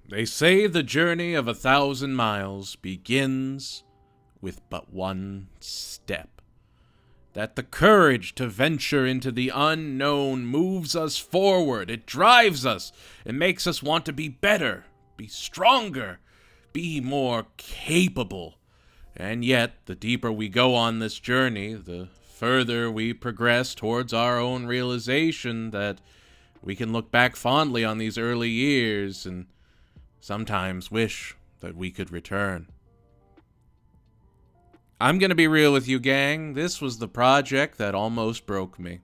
They say the journey of 1,000 miles begins with but one step. That the courage to venture into the unknown moves us forward. It drives us. It makes us want to be better, be stronger, be more capable. And yet, the deeper we go on this journey, the further we progress towards our own realization that we can look back fondly on these early years and sometimes wish that we could return. I'm gonna be real with you, gang. This was the project that almost broke me.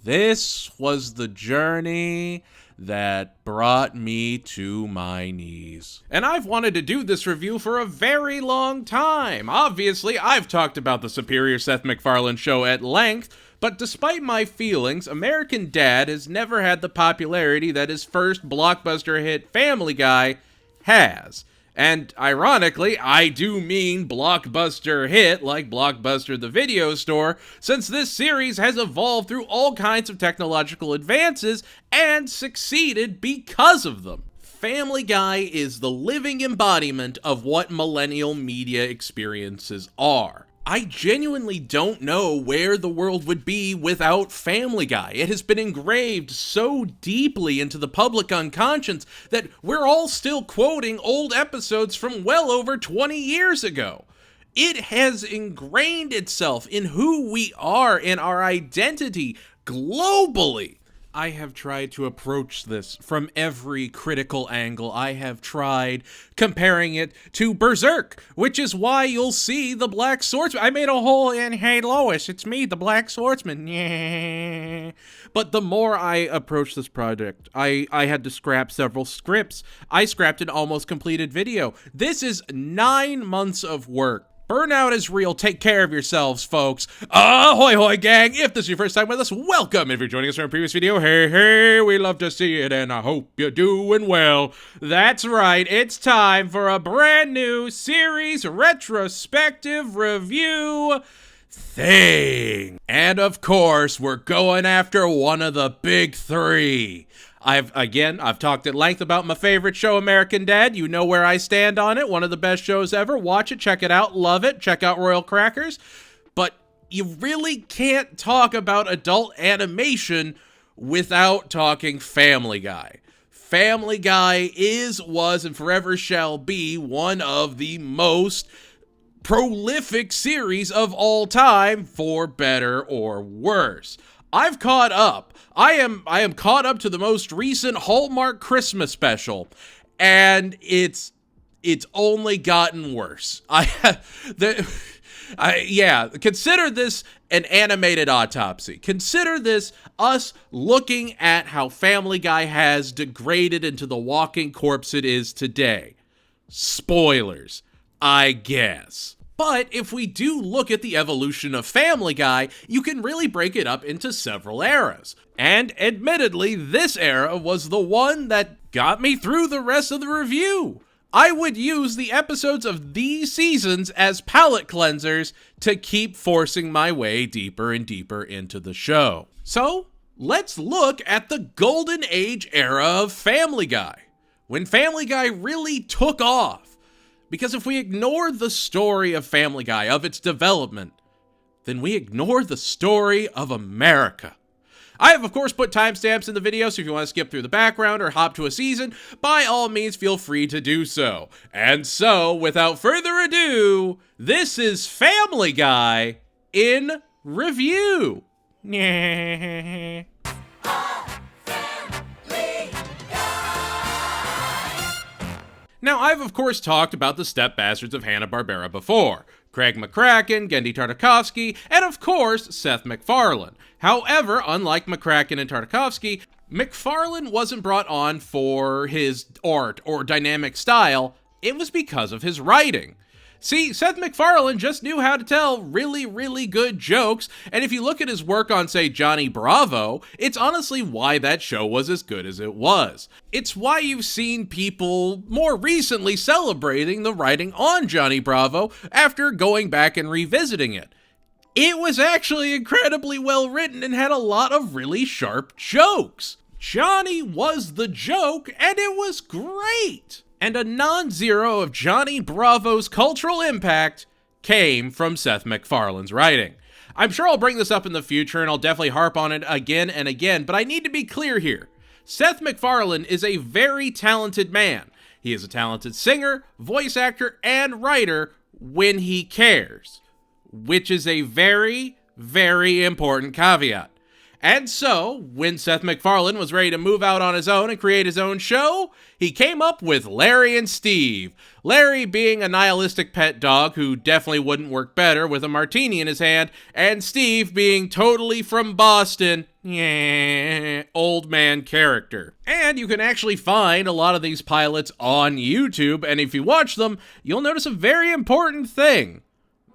This was the journey that brought me to my knees. And I've wanted to do this review for a very long time. Obviously, I've talked about the superior Seth MacFarlane show at length, but despite my feelings, American Dad has never had the popularity that his first blockbuster hit Family Guy has. And ironically, I do mean blockbuster hit, like Blockbuster the Video Store, since this series has evolved through all kinds of technological advances and succeeded because of them. Family Guy is the living embodiment of what millennial media experiences are. I genuinely don't know where the world would be without Family Guy. It has been engraved so deeply into the public unconscious that we're all still quoting old episodes from well over 20 years ago. It has ingrained itself in who we are, in our identity, globally. I have tried to approach this from every critical angle. I have tried comparing it to Berserk, which is why you'll see the Black Swordsman. I made a whole in Hey Lois, it's me, the Black Swordsman. Yeah. But the more I approached this project, I had to scrap several scripts. I scrapped an almost completed video. This is 9 months of work. Burnout is real. Take care of yourselves, folks. Ahoyhoy Gang! If this is your first time with us, welcome. If you're joining us from a previous video, hey, we love to see it, and I hope you're doing well. That's right, it's time for a brand new series retrospective review thing. And of course, we're going after one of the big three. I've talked at length about my favorite show, American Dad. You know where I stand on it. One of the best shows ever. Watch it, check it out, love it. Check out Royal Crackers. But you really can't talk about adult animation without talking Family Guy. Family Guy is, was, and forever shall be one of the most prolific series of all time, for better or worse. I've caught up. I am caught up to the most recent Hallmark Christmas special, and it's only gotten worse. Consider this an animated autopsy. Consider this us looking at how Family Guy has degraded into the walking corpse it is today. Spoilers, I guess. But if we do look at the evolution of Family Guy, you can really break it up into several eras. And admittedly, this era was the one that got me through the rest of the review. I would use the episodes of these seasons as palate cleansers to keep forcing my way deeper and deeper into the show. So, let's look at the golden age era of Family Guy, when Family Guy really took off. Because if we ignore the story of Family Guy, of its development, then we ignore the story of America. I have, of course, put timestamps in the video, so if you want to skip through the background or hop to a season, by all means, feel free to do so. And so, without further ado, this is Family Guy in review. Now, I've of course talked about the step bastards of Hanna-Barbera before. Craig McCracken, Genndy Tartakovsky, and of course, Seth MacFarlane. However, unlike McCracken and Tartakovsky, MacFarlane wasn't brought on for his art or dynamic style, it was because of his writing. See, Seth MacFarlane just knew how to tell really, really good jokes, and if you look at his work on, say, Johnny Bravo, it's honestly why that show was as good as it was. It's why you've seen people more recently celebrating the writing on Johnny Bravo after going back and revisiting it. It was actually incredibly well written and had a lot of really sharp jokes. Johnny was the joke, and it was great. And a non-zero of Johnny Bravo's cultural impact came from Seth MacFarlane's writing. I'm sure I'll bring this up in the future, and I'll definitely harp on it again and again, but I need to be clear here. Seth MacFarlane is a very talented man. He is a talented singer, voice actor, and writer when he cares, which is a very, very important caveat. And so, when Seth MacFarlane was ready to move out on his own and create his own show, he came up with Larry and Steve. Larry being a nihilistic pet dog who definitely wouldn't work better with a martini in his hand, and Steve being totally from Boston, old man character. And you can actually find a lot of these pilots on YouTube, and if you watch them, you'll notice a very important thing.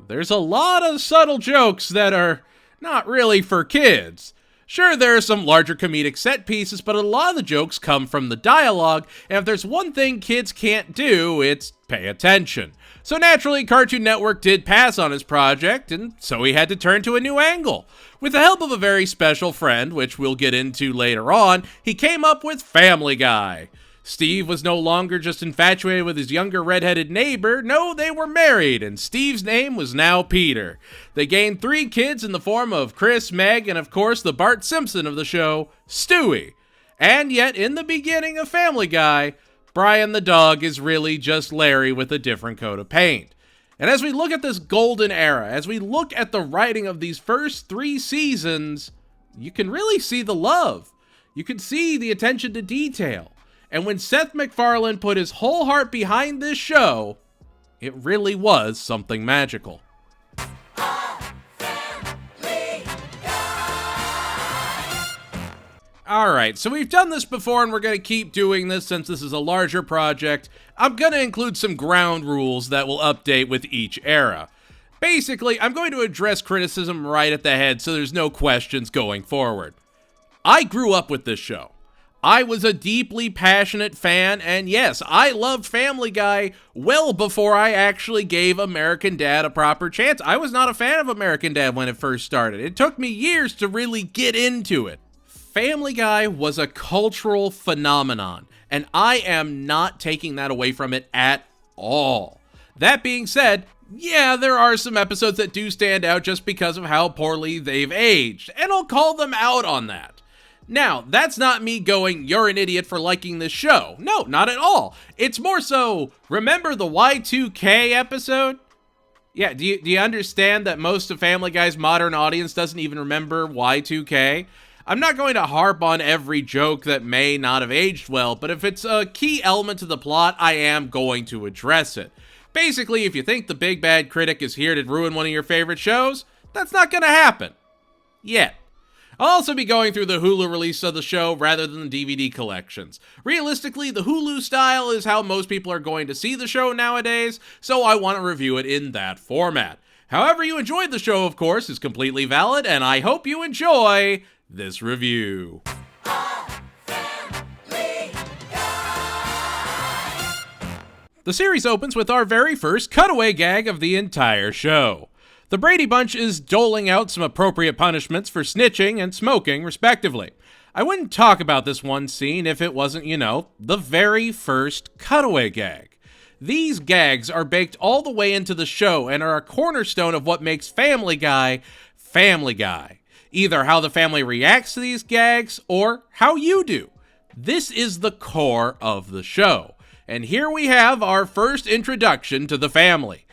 There's a lot of subtle jokes that are not really for kids. Sure, there are some larger comedic set pieces, but a lot of the jokes come from the dialogue, and if there's one thing kids can't do, it's pay attention. So naturally, Cartoon Network did pass on his project, and so he had to turn to a new angle. With the help of a very special friend, which we'll get into later on, he came up with Family Guy. Steve was no longer just infatuated with his younger redheaded neighbor. No, they were married, and Steve's name was now Peter. They gained 3 kids in the form of Chris, Meg, and of course the Bart Simpson of the show, Stewie. And yet, in the beginning of Family Guy, Brian the dog is really just Larry with a different coat of paint. And as we look at this golden era, as we look at the writing of these first 3 seasons, you can really see the love. You can see the attention to detail. And when Seth MacFarlane put his whole heart behind this show, it really was something magical. Alright, so we've done this before and we're going to keep doing this since this is a larger project. I'm going to include some ground rules that will update with each era. Basically, I'm going to address criticism right at the head so there's no questions going forward. I grew up with this show. I was a deeply passionate fan, and yes, I loved Family Guy well before I actually gave American Dad a proper chance. I was not a fan of American Dad when it first started. It took me years to really get into it. Family Guy was a cultural phenomenon, and I am not taking that away from it at all. That being said, yeah, there are some episodes that do stand out just because of how poorly they've aged, and I'll call them out on that. Now, that's not me going, you're an idiot for liking this show. No, not at all. It's more so, remember the Y2K episode? Yeah, do you understand that most of Family Guy's modern audience doesn't even remember Y2K? I'm not going to harp on every joke that may not have aged well, but if it's a key element to the plot, I am going to address it. Basically, if you think the big bad critic is here to ruin one of your favorite shows, that's not going to happen. Yet. I'll also be going through the Hulu release of the show rather than the DVD collections. Realistically, the Hulu style is how most people are going to see the show nowadays, so I want to review it in that format. However you enjoyed the show, of course, is completely valid, and I hope you enjoy this review. The series opens with our very first cutaway gag of the entire show. The Brady Bunch is doling out some appropriate punishments for snitching and smoking, respectively. I wouldn't talk about this one scene if it wasn't, the very first cutaway gag. These gags are baked all the way into the show and are a cornerstone of what makes Family Guy, Family Guy. Either how the family reacts to these gags or how you do. This is the core of the show. And here we have our first introduction to the family.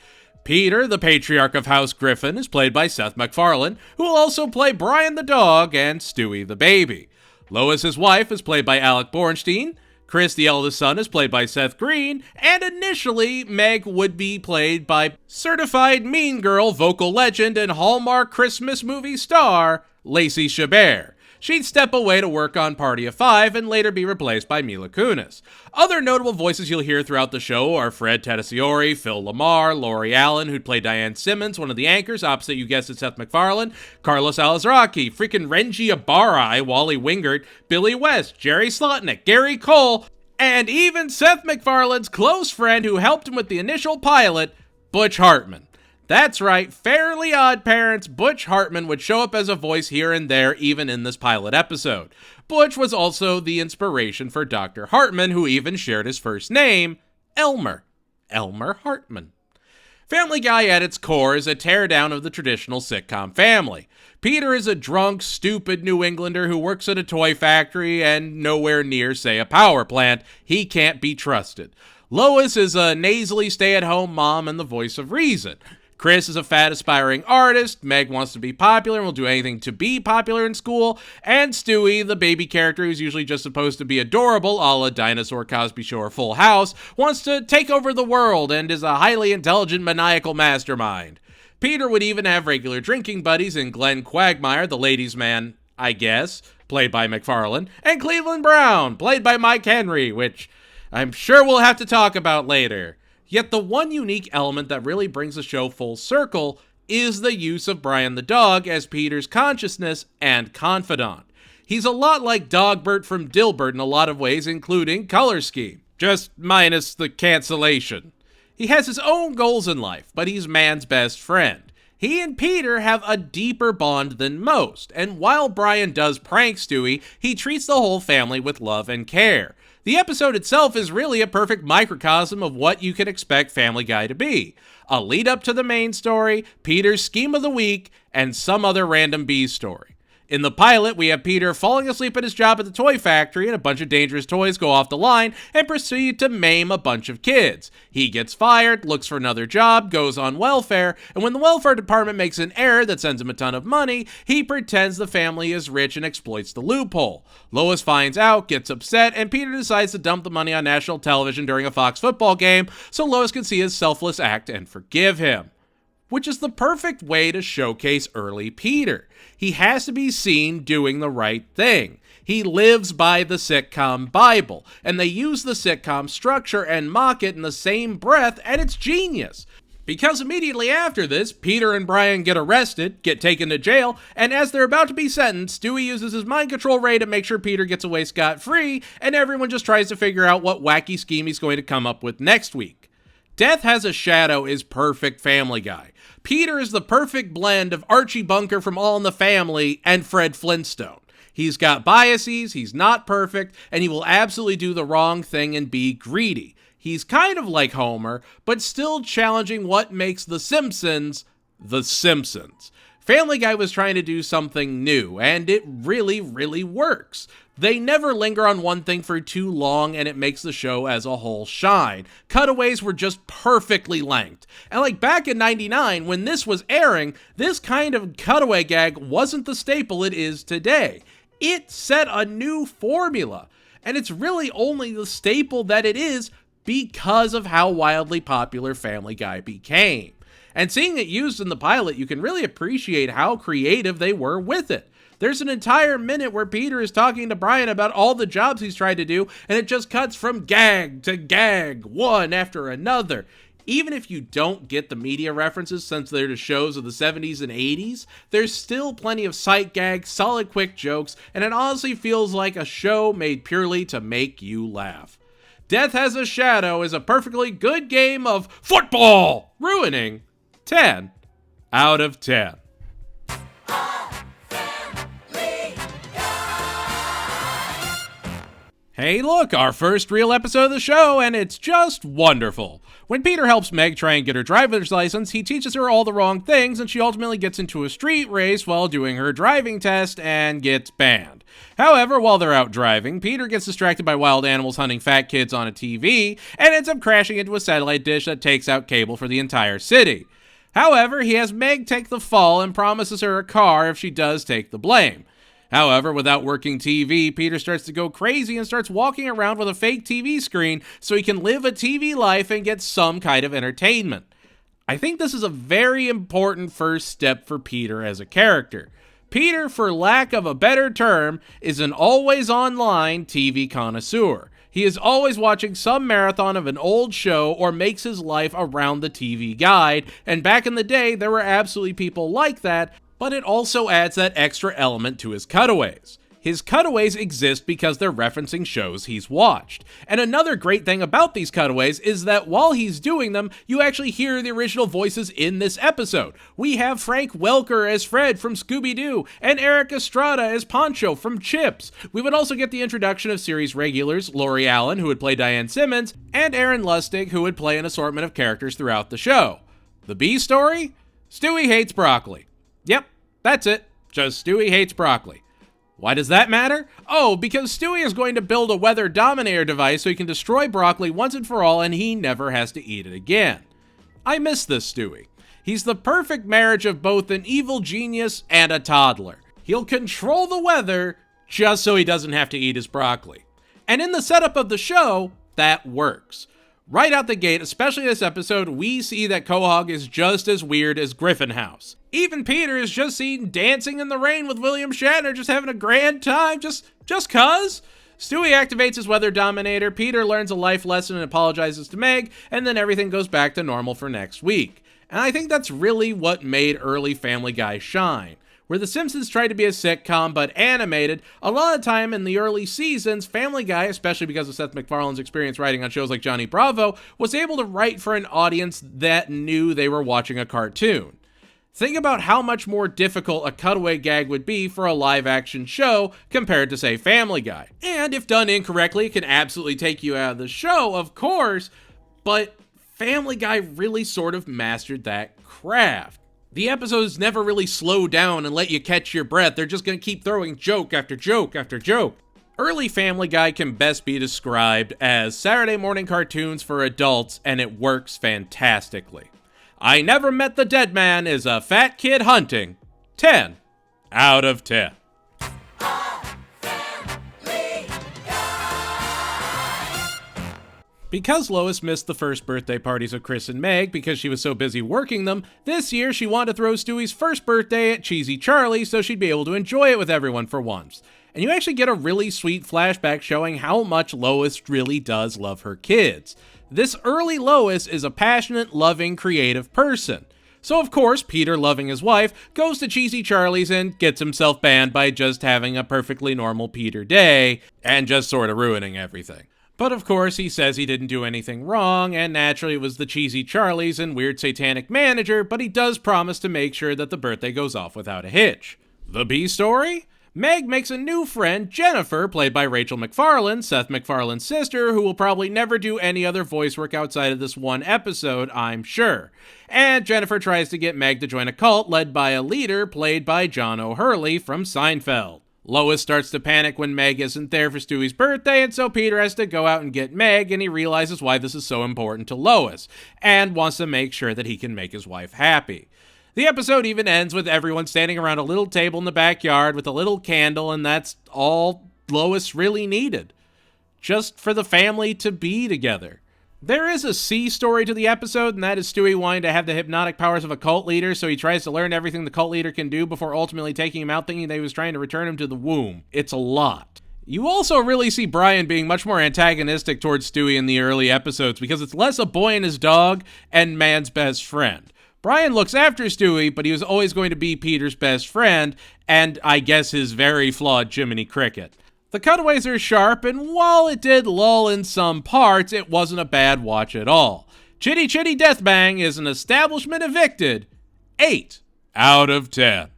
Peter, the patriarch of House Griffin, is played by Seth MacFarlane, who will also play Brian the dog and Stewie the baby. Lois, his wife, is played by Alec Bornstein. Chris, the eldest son, is played by Seth Green. And initially, Meg would be played by certified Mean Girl vocal legend and Hallmark Christmas movie star, Lacey Chabert. She'd step away to work on Party of Five and later be replaced by Mila Kunis. Other notable voices you'll hear throughout the show are Fred Tatasciore, Phil Lamar, Lori Allen, who'd play Diane Simmons, one of the anchors, opposite, you guessed it, Seth MacFarlane, Carlos Alazraqui, freaking Renji Ibarra, Wally Wingert, Billy West, Jerry Slotnick, Gary Cole, and even Seth MacFarlane's close friend who helped him with the initial pilot, Butch Hartman. That's right, Fairly Odd Parents Butch Hartman would show up as a voice here and there even in this pilot episode. Butch was also the inspiration for Dr. Hartman, who even shared his first name, Elmer Hartman. Family Guy at its core is a teardown of the traditional sitcom family. Peter is a drunk, stupid New Englander who works at a toy factory and nowhere near, say, a power plant. He can't be trusted. Lois is a nasally stay-at-home mom and the voice of reason. Chris is a fat, aspiring artist. Meg wants to be popular and will do anything to be popular in school. And Stewie, the baby character who's usually just supposed to be adorable, a la Dinosaur, Cosby Show, or Full House, wants to take over the world and is a highly intelligent, maniacal mastermind. Peter would even have regular drinking buddies in Glenn Quagmire, the ladies' man, I guess, played by McFarlane, and Cleveland Brown, played by Mike Henry, which I'm sure we'll have to talk about later. Yet the one unique element that really brings the show full circle is the use of Brian the dog as Peter's consciousness and confidant. He's a lot like Dogbert from Dilbert in a lot of ways, including color scheme, just minus the cancellation. He has his own goals in life, but he's man's best friend. He and Peter have a deeper bond than most, and while Brian does prank Stewie, he treats the whole family with love and care. The episode itself is really a perfect microcosm of what you can expect Family Guy to be. A lead up to the main story, Peter's scheme of the week, and some other random B story. In the pilot, we have Peter falling asleep at his job at the toy factory and a bunch of dangerous toys go off the line and proceed to maim a bunch of kids. He gets fired, looks for another job, goes on welfare, and when the welfare department makes an error that sends him a ton of money, he pretends the family is rich and exploits the loophole. Lois finds out, gets upset, and Peter decides to dump the money on national television during a Fox football game so Lois can see his selfless act and forgive him. Which is the perfect way to showcase early Peter. He has to be seen doing the right thing. He lives by the sitcom Bible, and they use the sitcom structure and mock it in the same breath, and it's genius. Because immediately after this, Peter and Brian get arrested, get taken to jail, and as they're about to be sentenced, Stewie uses his mind control ray to make sure Peter gets away scot-free, and everyone just tries to figure out what wacky scheme he's going to come up with next week. Death Has a Shadow is perfect Family Guy. Peter is the perfect blend of Archie Bunker from All in the Family and Fred Flintstone. He's got biases, he's not perfect, and he will absolutely do the wrong thing and be greedy. He's kind of like Homer, but still challenging what makes The Simpsons, The Simpsons. Family Guy was trying to do something new, and it really, really works. They never linger on one thing for too long, and it makes the show as a whole shine. Cutaways were just perfectly length. And like back in '99, when this was airing, this kind of cutaway gag wasn't the staple it is today. It set a new formula, and it's really only the staple that it is because of how wildly popular Family Guy became. And seeing it used in the pilot, you can really appreciate how creative they were with it. There's an entire minute where Peter is talking to Brian about all the jobs he's tried to do, and it just cuts from gag to gag, one after another. Even if you don't get the media references since they're to shows of the 70s and 80s, there's still plenty of sight gags, solid quick jokes, and it honestly feels like a show made purely to make you laugh. Death Has a Shadow is a perfectly good game of football, ruining 10 out of 10. Hey look, our first real episode of the show, and it's just wonderful. When Peter helps Meg try and get her driver's license, he teaches her all the wrong things, and she ultimately gets into a street race while doing her driving test and gets banned. However, while they're out driving, Peter gets distracted by wild animals hunting fat kids on a TV, and ends up crashing into a satellite dish that takes out cable for the entire city. However, he has Meg take the fall and promises her a car if she does take the blame. However, without working TV, Peter starts to go crazy and starts walking around with a fake TV screen so he can live a TV life and get some kind of entertainment. I think this is a very important first step for Peter as a character. Peter, for lack of a better term, is an always-online TV connoisseur. He is always watching some marathon of an old show or makes his life around the TV guide, and back in the day, there were absolutely people like that, but it also adds that extra element to his cutaways. His cutaways exist because they're referencing shows he's watched. And another great thing about these cutaways is that while he's doing them, you actually hear the original voices in this episode. We have Frank Welker as Fred from Scooby-Doo, and Eric Estrada as Poncho from Chips. We would also get the introduction of series regulars Lori Allen, who would play Diane Simmons, and Aaron Lustig, who would play an assortment of characters throughout the show. The B story? Stewie hates broccoli. Yep, that's it. Just Stewie hates broccoli. Why does that matter? Oh, because Stewie is going to build a weather dominator device so he can destroy broccoli once and for all and he never has to eat it again. I miss this Stewie. He's the perfect marriage of both an evil genius and a toddler. He'll control the weather just so he doesn't have to eat his broccoli. And in the setup of the show, that works. Right out the gate, especially this episode, we see that Quahog is just as weird as Griffin House. Even Peter is just seen dancing in the rain with William Shatner, just having a grand time, just cuz. Stewie activates his weather dominator, Peter learns a life lesson and apologizes to Meg, and then everything goes back to normal for next week. And I think that's really what made early Family Guy shine. Where The Simpsons tried to be a sitcom but animated, a lot of time in the early seasons, Family Guy, especially because of Seth MacFarlane's experience writing on shows like Johnny Bravo, was able to write for an audience that knew they were watching a cartoon. Think about how much more difficult a cutaway gag would be for a live-action show compared to, say, Family Guy. And if done incorrectly, it can absolutely take you out of the show, of course, but Family Guy really sort of mastered that craft. The episodes never really slow down and let you catch your breath. They're just going to keep throwing joke after joke after joke. Early Family Guy can best be described as Saturday morning cartoons for adults, and it works fantastically. I Never Met the Dead Man is a fat kid hunting. 10 out of 10. Because Lois missed the first birthday parties of Chris and Meg because she was so busy working them, this year she wanted to throw Stewie's first birthday at Cheesy Charlie so she'd be able to enjoy it with everyone for once. And you actually get a really sweet flashback showing how much Lois really does love her kids. This early Lois is a passionate, loving, creative person. So of course, Peter, loving his wife, goes to Cheesy Charlie's and gets himself banned by just having a perfectly normal Peter day and just sort of ruining everything. But of course, he says he didn't do anything wrong, and naturally it was the Cheesy Charlies and weird satanic manager, but he does promise to make sure that the birthday goes off without a hitch. The B story? Meg makes a new friend, Jennifer, played by Rachel McFarlane, Seth MacFarlane's sister, who will probably never do any other voice work outside of this one episode, I'm sure. And Jennifer tries to get Meg to join a cult led by a leader played by John O'Hurley from Seinfeld. Lois starts to panic when Meg isn't there for Stewie's birthday, and so Peter has to go out and get Meg, and he realizes why this is so important to Lois, and wants to make sure that he can make his wife happy. The episode even ends with everyone standing around a little table in the backyard with a little candle, and that's all Lois really needed. Just for the family to be together. There is a C story to the episode, and that is Stewie wanting to have the hypnotic powers of a cult leader, so he tries to learn everything the cult leader can do before ultimately taking him out thinking that he was trying to return him to the womb. It's a lot. You also really see Brian being much more antagonistic towards Stewie in the early episodes, because it's less a boy and his dog and man's best friend. Brian looks after Stewie, but he was always going to be Peter's best friend, and I guess his very flawed Jiminy Cricket. The cutaways are sharp, and while it did lull in some parts, it wasn't a bad watch at all. Chitty Chitty Death Bang is an establishment evicted. 8 out of 10.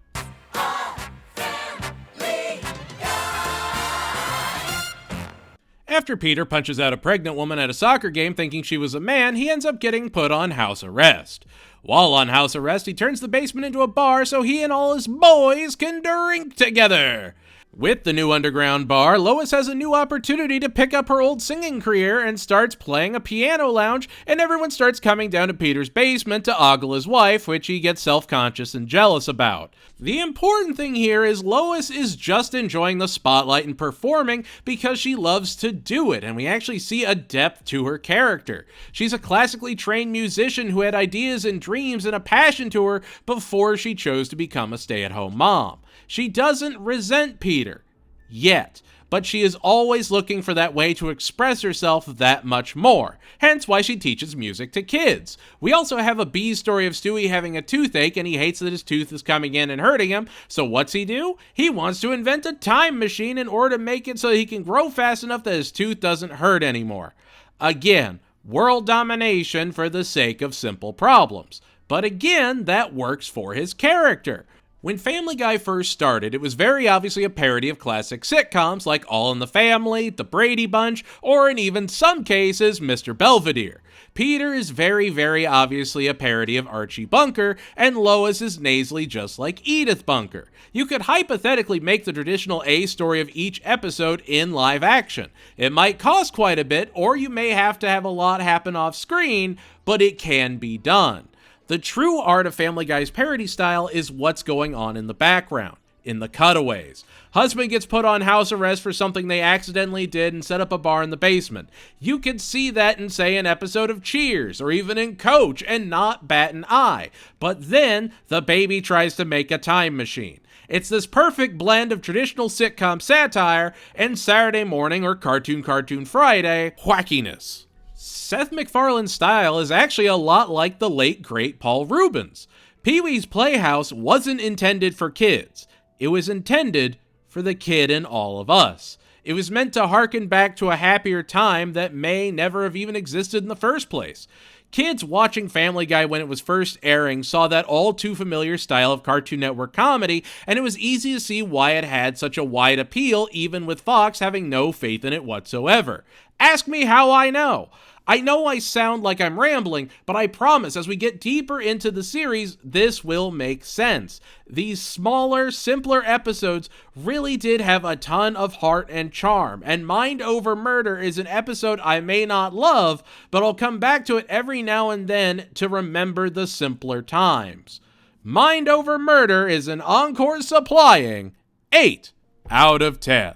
After Peter punches out a pregnant woman at a soccer game thinking she was a man, he ends up getting put on house arrest. While on house arrest, he turns the basement into a bar so he and all his boys can drink together. With the new underground bar, Lois has a new opportunity to pick up her old singing career and starts playing a piano lounge, and everyone starts coming down to Peter's basement to ogle his wife, which he gets self-conscious and jealous about. The important thing here is Lois is just enjoying the spotlight and performing because she loves to do it, and we actually see a depth to her character. She's a classically trained musician who had ideas and dreams and a passion to her before she chose to become a stay-at-home mom. She doesn't resent Peter. yet. But she is always looking for that way to express herself that much more, hence why she teaches music to kids. We also have a B story of Stewie having a toothache and he hates that his tooth is coming in and hurting him, so what's he do? He wants to invent a time machine in order to make it so he can grow fast enough that his tooth doesn't hurt anymore. Again, world domination for the sake of simple problems. But again, that works for his character. When Family Guy first started, it was very obviously a parody of classic sitcoms like All in the Family, The Brady Bunch, or in even some cases, Mr. Belvedere. Peter is very, very obviously a parody of Archie Bunker, and Lois is nasally just like Edith Bunker. You could hypothetically make the traditional A story of each episode in live action. It might cost quite a bit, or you may have to have a lot happen off screen, but it can be done. The true art of Family Guy's parody style is what's going on in the background, in the cutaways. Husband gets put on house arrest for something they accidentally did and set up a bar in the basement. You could see that in, say, an episode of Cheers, or even in Coach, and not bat an eye. But then, the baby tries to make a time machine. It's this perfect blend of traditional sitcom satire and Saturday morning or Cartoon Friday whackiness. Seth MacFarlane's style is actually a lot like the late great Paul Reubens. Pee-wee's Playhouse wasn't intended for kids. It was intended for the kid in all of us. It was meant to harken back to a happier time that may never have even existed in the first place. Kids watching Family Guy when it was first airing saw that all too familiar style of Cartoon Network comedy, and it was easy to see why it had such a wide appeal, even with Fox having no faith in it whatsoever. Ask me how I know. I know I sound like I'm rambling, but I promise as we get deeper into the series, this will make sense. These smaller, simpler episodes really did have a ton of heart and charm, and Mind Over Murder is an episode I may not love, but I'll come back to it every now and then to remember the simpler times. Mind Over Murder is an encore supplying 8 out of 10.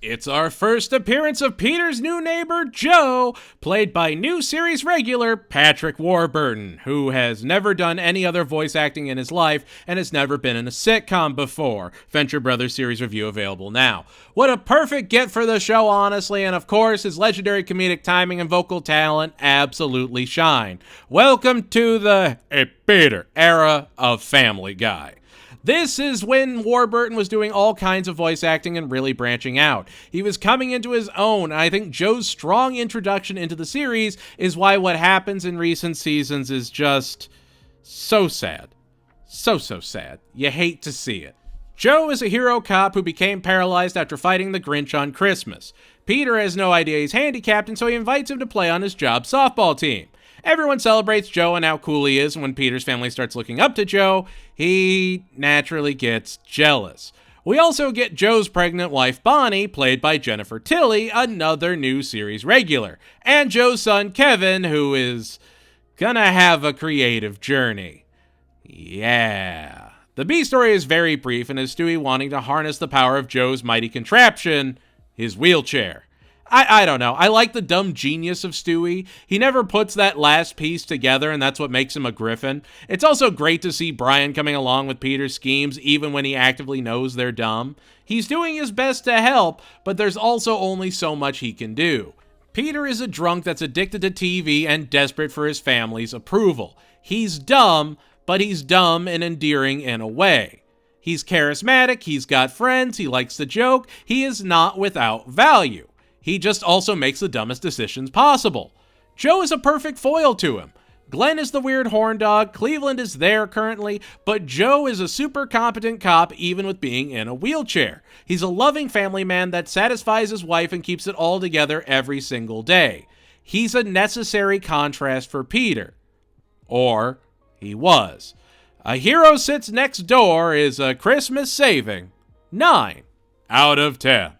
It's our first appearance of Peter's new neighbor, Joe, played by new series regular Patrick Warburton, who has never done any other voice acting in his life and has never been in a sitcom before. Venture Brothers series review available now. What a perfect get for the show, honestly, and of course, his legendary comedic timing and vocal talent absolutely shine. Welcome to the Peter era of Family Guy. This is when Warburton was doing all kinds of voice acting and really branching out. He was coming into his own, and I think Joe's strong introduction into the series is why what happens in recent seasons is just so sad. So sad. You hate to see it. Joe is a hero cop who became paralyzed after fighting the Grinch on Christmas. Peter has no idea he's handicapped, and so he invites him to play on his job softball team. Everyone celebrates Joe and how cool he is. When Peter's family starts looking up to Joe, he naturally gets jealous. We also get Joe's pregnant wife, Bonnie, played by Jennifer Tilly, another new series regular, and Joe's son, Kevin, who is gonna have a creative journey. Yeah. The B story is very brief and is Stewie wanting to harness the power of Joe's mighty contraption, his wheelchair. I don't know. I like the dumb genius of Stewie. He never puts that last piece together, and that's what makes him a Griffin. It's also great to see Brian coming along with Peter's schemes, even when he actively knows they're dumb. He's doing his best to help, but there's also only so much he can do. Peter is a drunk that's addicted to TV and desperate for his family's approval. He's dumb, but he's dumb and endearing in a way. He's charismatic, he's got friends, he likes to joke, he is not without value. He just also makes the dumbest decisions possible. Joe is a perfect foil to him. Glenn is the weird horn dog, Cleveland is there currently, but Joe is a super competent cop even with being in a wheelchair. He's a loving family man that satisfies his wife and keeps it all together every single day. He's a necessary contrast for Peter. Or he was. A Hero Sits Next Door is a Christmas saving 9 out of 10.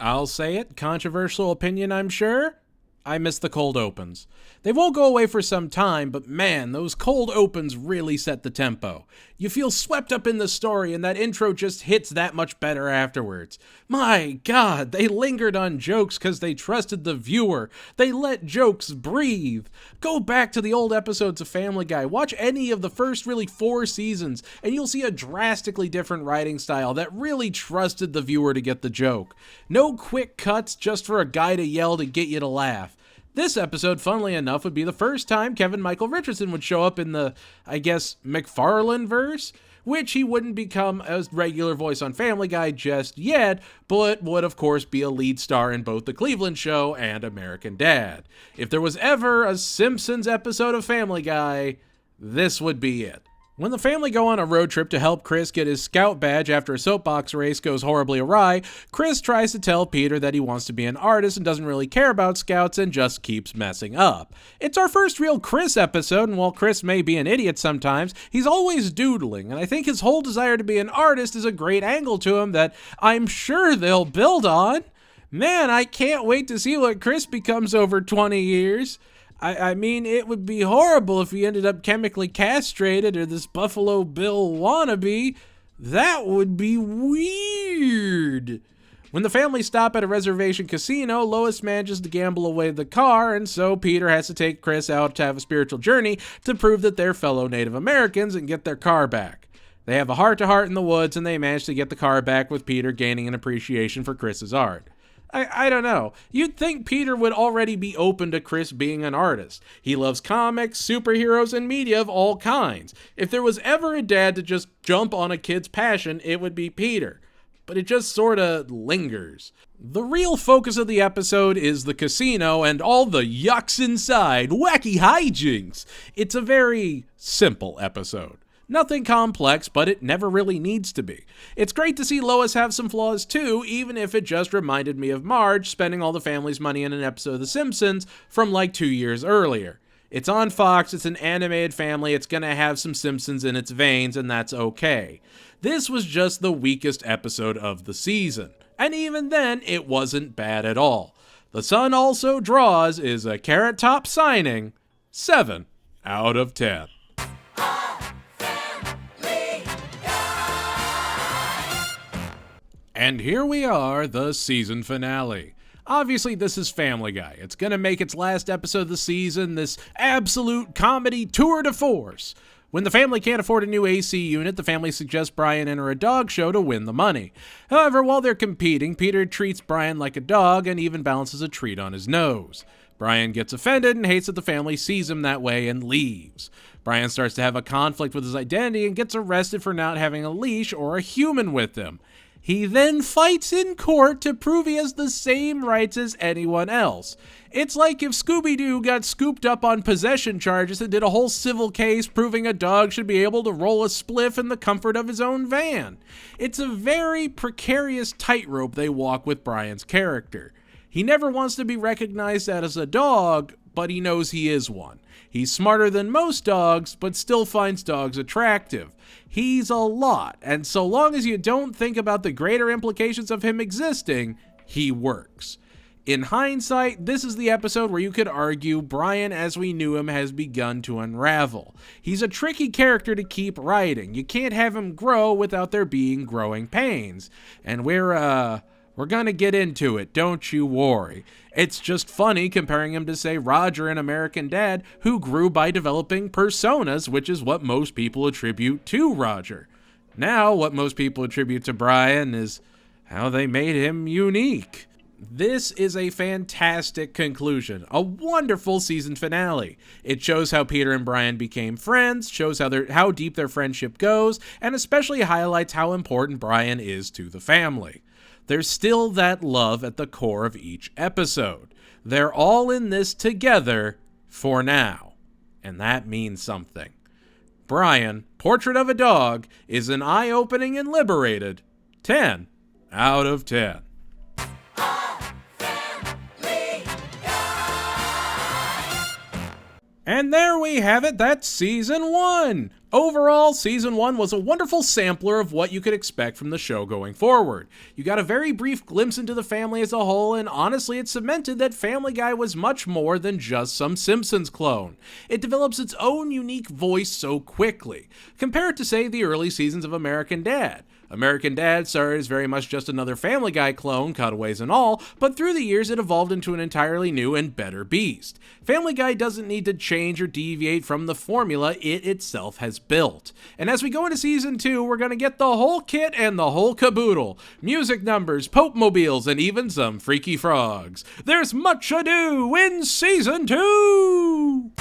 I'll say it, controversial opinion I'm sure, I miss the cold opens. They won't go away for some time, but man, those cold opens really set the tempo. You feel swept up in the story, and that intro just hits that much better afterwards. My God, they lingered on jokes because they trusted the viewer. They let jokes breathe. Go back to the old episodes of Family Guy. Watch any of the first really 4 seasons, and you'll see a drastically different writing style that really trusted the viewer to get the joke. No quick cuts just for a guy to yell to get you to laugh. This episode, funnily enough, would be the first time Kevin Michael Richardson would show up in the, I guess, McFarlane verse, which he wouldn't become a regular voice on Family Guy just yet, but would of course be a lead star in both The Cleveland Show and American Dad. If there was ever a Simpsons episode of Family Guy, this would be it. When the family go on a road trip to help Chris get his scout badge after a soapbox race goes horribly awry, Chris tries to tell Peter that he wants to be an artist and doesn't really care about scouts and just keeps messing up. It's our first real Chris episode, and while Chris may be an idiot sometimes, he's always doodling, and I think his whole desire to be an artist is a great angle to him that I'm sure they'll build on. Man, I can't wait to see what Chris becomes over 20 years. I mean, it would be horrible if he ended up chemically castrated or this Buffalo Bill wannabe. That would be weird. When the family stop at a reservation casino, Lois manages to gamble away the car, and so Peter has to take Chris out to have a spiritual journey to prove that they're fellow Native Americans and get their car back. They have a heart-to-heart in the woods, and they manage to get the car back with Peter gaining an appreciation for Chris's art. I don't know. You'd think Peter would already be open to Chris being an artist. He loves comics, superheroes, and media of all kinds. If there was ever a dad to just jump on a kid's passion, it would be Peter. But it just sorta lingers. The real focus of the episode is the casino and all the yucks inside, wacky hijinks. It's a very simple episode. Nothing complex, but it never really needs to be. It's great to see Lois have some flaws too, even if it just reminded me of Marge spending all the family's money in an episode of The Simpsons from like 2 years earlier. It's on Fox, it's an animated family, it's gonna have some Simpsons in its veins, and that's okay. This was just the weakest episode of the season, and even then, it wasn't bad at all. The Sun Also Draws is a Carrot Top signing, 7 out of 10. And here we are, the season finale. Obviously, this is Family Guy. It's gonna make its last episode of the season this absolute comedy tour de force. When the family can't afford a new AC unit, the family suggests Brian enter a dog show to win the money. However, while they're competing, Peter treats Brian like a dog and even balances a treat on his nose. Brian gets offended and hates that the family sees him that way and leaves. Brian starts to have a conflict with his identity and gets arrested for not having a leash or a human with him. He then fights in court to prove he has the same rights as anyone else. It's like if Scooby-Doo got scooped up on possession charges and did a whole civil case proving a dog should be able to roll a spliff in the comfort of his own van. It's a very precarious tightrope they walk with Brian's character. He never wants to be recognized as a dog, but he knows he is one. He's smarter than most dogs, but still finds dogs attractive. He's a lot, and so long as you don't think about the greater implications of him existing, he works. In hindsight, this is the episode where you could argue Brian as we knew him has begun to unravel. He's a tricky character to keep writing. You can't have him grow without there being growing pains. And we're gonna get into it, don't you worry. It's just funny comparing him to, say, Roger in American Dad, who grew by developing personas, which is what most people attribute to Roger. Now, what most people attribute to Brian is how they made him unique. This is a fantastic conclusion, a wonderful season finale. It shows how Peter and Brian became friends, shows how deep their friendship goes, and especially highlights how important Brian is to the family. There's still that love at the core of each episode. They're all in this together for now, and that means something. Brian, Portrait of a Dog, is an eye-opening and liberated 10 out of 10. And there we have it, that's Season 1! Overall, Season 1 was a wonderful sampler of what you could expect from the show going forward. You got a very brief glimpse into the family as a whole, and honestly it cemented that Family Guy was much more than just some Simpsons clone. It develops its own unique voice so quickly. Compare it to, say, the early seasons of American Dad. American Dad started as very much just another Family Guy clone, cutaways and all, but through the years it evolved into an entirely new and better beast. Family Guy doesn't need to change or deviate from the formula it itself has built. And as we go into Season 2, we're going to get the whole kit and the whole caboodle. Music numbers, Pope mobiles, and even some freaky frogs. There's much ado in Season 2!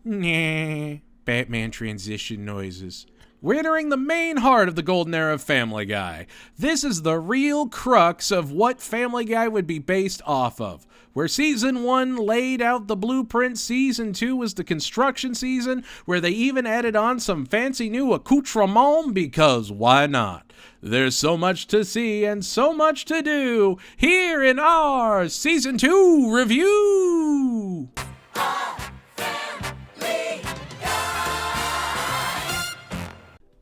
Nah, Batman transition noises. We're entering the main heart of the golden era of Family Guy. This is the real crux of what Family Guy would be based off of. Where Season 1 laid out the blueprint, Season 2 was the construction season, where they even added on some fancy new accoutrements, because why not? There's so much to see and so much to do here in our Season 2 review!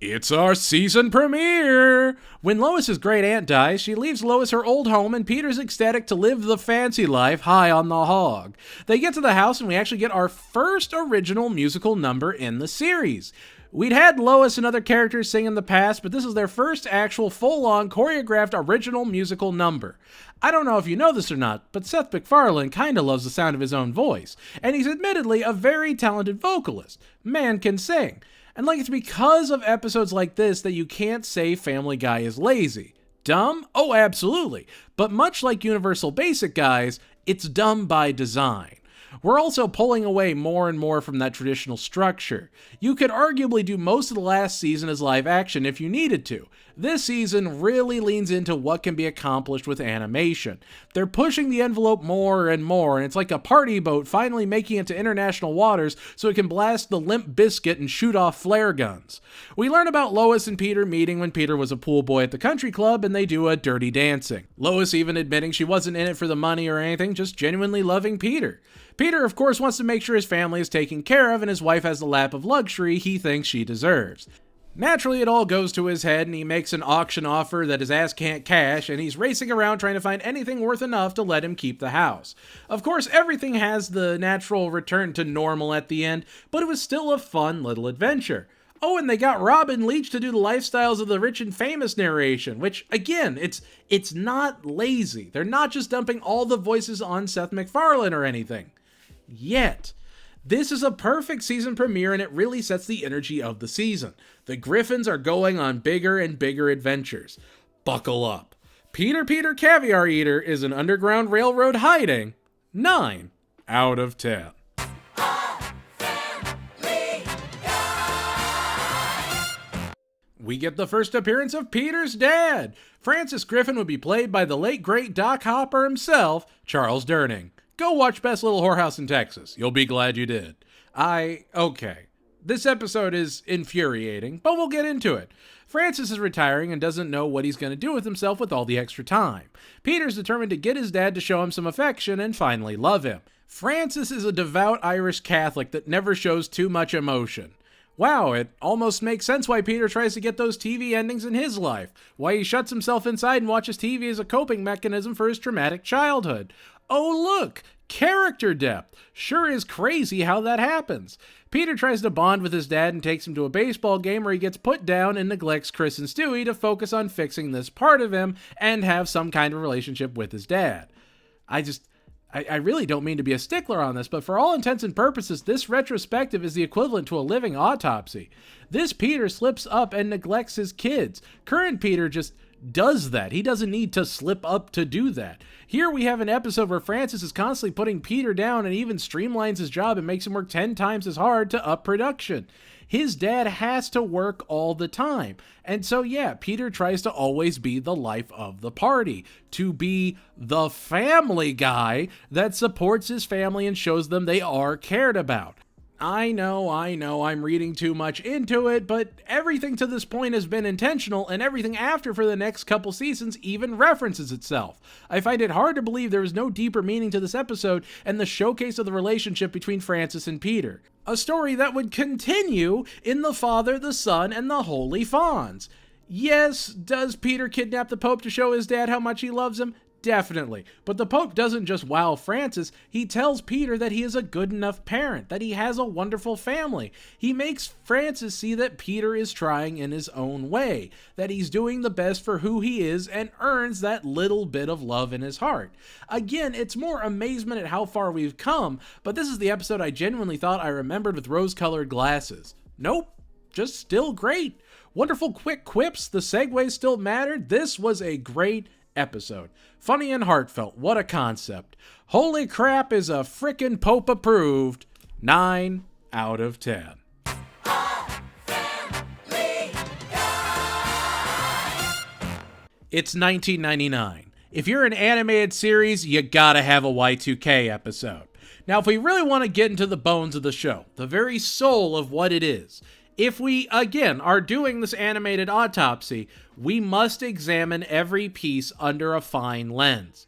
It's our season premiere! When Lois's great aunt dies, she leaves Lois her old home and Peter's ecstatic to live the fancy life high on the hog. They get to the house and we actually get our first original musical number in the series. We'd had Lois and other characters sing in the past, but this is their first actual full-on choreographed original musical number. I don't know if you know this or not, but Seth MacFarlane kinda loves the sound of his own voice, and he's admittedly a very talented vocalist. Man can sing. And it's because of episodes like this that you can't say Family Guy is lazy. Dumb? Oh, absolutely. But much like Universal Basic Guys, it's dumb by design. We're also pulling away more and more from that traditional structure. You could arguably do most of the last season as live action if you needed to. This season really leans into what can be accomplished with animation. They're pushing the envelope more and more, and it's like a party boat finally making it to international waters so it can blast the Limp Bizkit and shoot off flare guns. We learn about Lois and Peter meeting when Peter was a pool boy at the country club, and they do a dirty dancing. Lois even admitting she wasn't in it for the money or anything, just genuinely loving Peter. Peter, of course, wants to make sure his family is taken care of and his wife has the lap of luxury he thinks she deserves. Naturally, it all goes to his head and he makes an auction offer that his ass can't cash, and he's racing around trying to find anything worth enough to let him keep the house. Of course, everything has the natural return to normal at the end, but it was still a fun little adventure. Oh, and they got Robin Leach to do the lifestyles of the rich and famous narration, which, again, it's not lazy. They're not just dumping all the voices on Seth MacFarlane or anything. Yet. This is a perfect season premiere and it really sets the energy of the season. The Griffins are going on bigger and bigger adventures. Buckle up. Peter Caviar Eater is an Underground Railroad hiding 9 out of 10. We get the first appearance of Peter's dad. Francis Griffin would be played by the late great Doc Hopper himself, Charles Durning. Go watch Best Little Whorehouse in Texas. You'll be glad you did. Okay. This episode is infuriating, but we'll get into it. Francis is retiring and doesn't know what he's going to do with himself with all the extra time. Peter's determined to get his dad to show him some affection and finally love him. Francis is a devout Irish Catholic that never shows too much emotion. Wow, it almost makes sense why Peter tries to get those TV endings in his life, why he shuts himself inside and watches TV as a coping mechanism for his traumatic childhood. Oh look, character depth. Sure is crazy how that happens. Peter tries to bond with his dad and takes him to a baseball game where he gets put down and neglects Chris and Stewie to focus on fixing this part of him and have some kind of relationship with his dad. I really don't mean to be a stickler on this, but for all intents and purposes, this retrospective is the equivalent to a living autopsy. This Peter slips up and neglects his kids. Current Peter just does that. He doesn't need to slip up to do that. Here we have an episode where Francis is constantly putting Peter down and even streamlines his job and makes him work 10 times as hard to up production. His dad has to work all the time. And so yeah, Peter tries to always be the life of the party, to be the family guy that supports his family and shows them they are cared about. I know, I'm reading too much into it, but everything to this point has been intentional, and everything after for the next couple seasons even references itself. I find it hard to believe there is no deeper meaning to this episode and the showcase of the relationship between Francis and Peter. A story that would continue in The Father, the Son, and the Holy Fawns. Yes, does Peter kidnap the Pope to show his dad how much he loves him? Definitely. But the Pope doesn't just wow Francis, he tells Peter that he is a good enough parent, that he has a wonderful family. He makes Francis see that Peter is trying in his own way, that he's doing the best for who he is and earns that little bit of love in his heart. Again, it's more amazement at how far we've come, but this is the episode I genuinely thought I remembered with rose-colored glasses. Nope, just still great. Wonderful quick quips, the segues still mattered. This was a great episode. Funny and heartfelt. What a concept. Holy crap is a frickin' Pope approved. 9 out of 10. It's 1999. If you're an animated series, you gotta have a Y2K episode. Now, if we really want to get into the bones of the show, the very soul of what it is, if we, again, are doing this animated autopsy, we must examine every piece under a fine lens.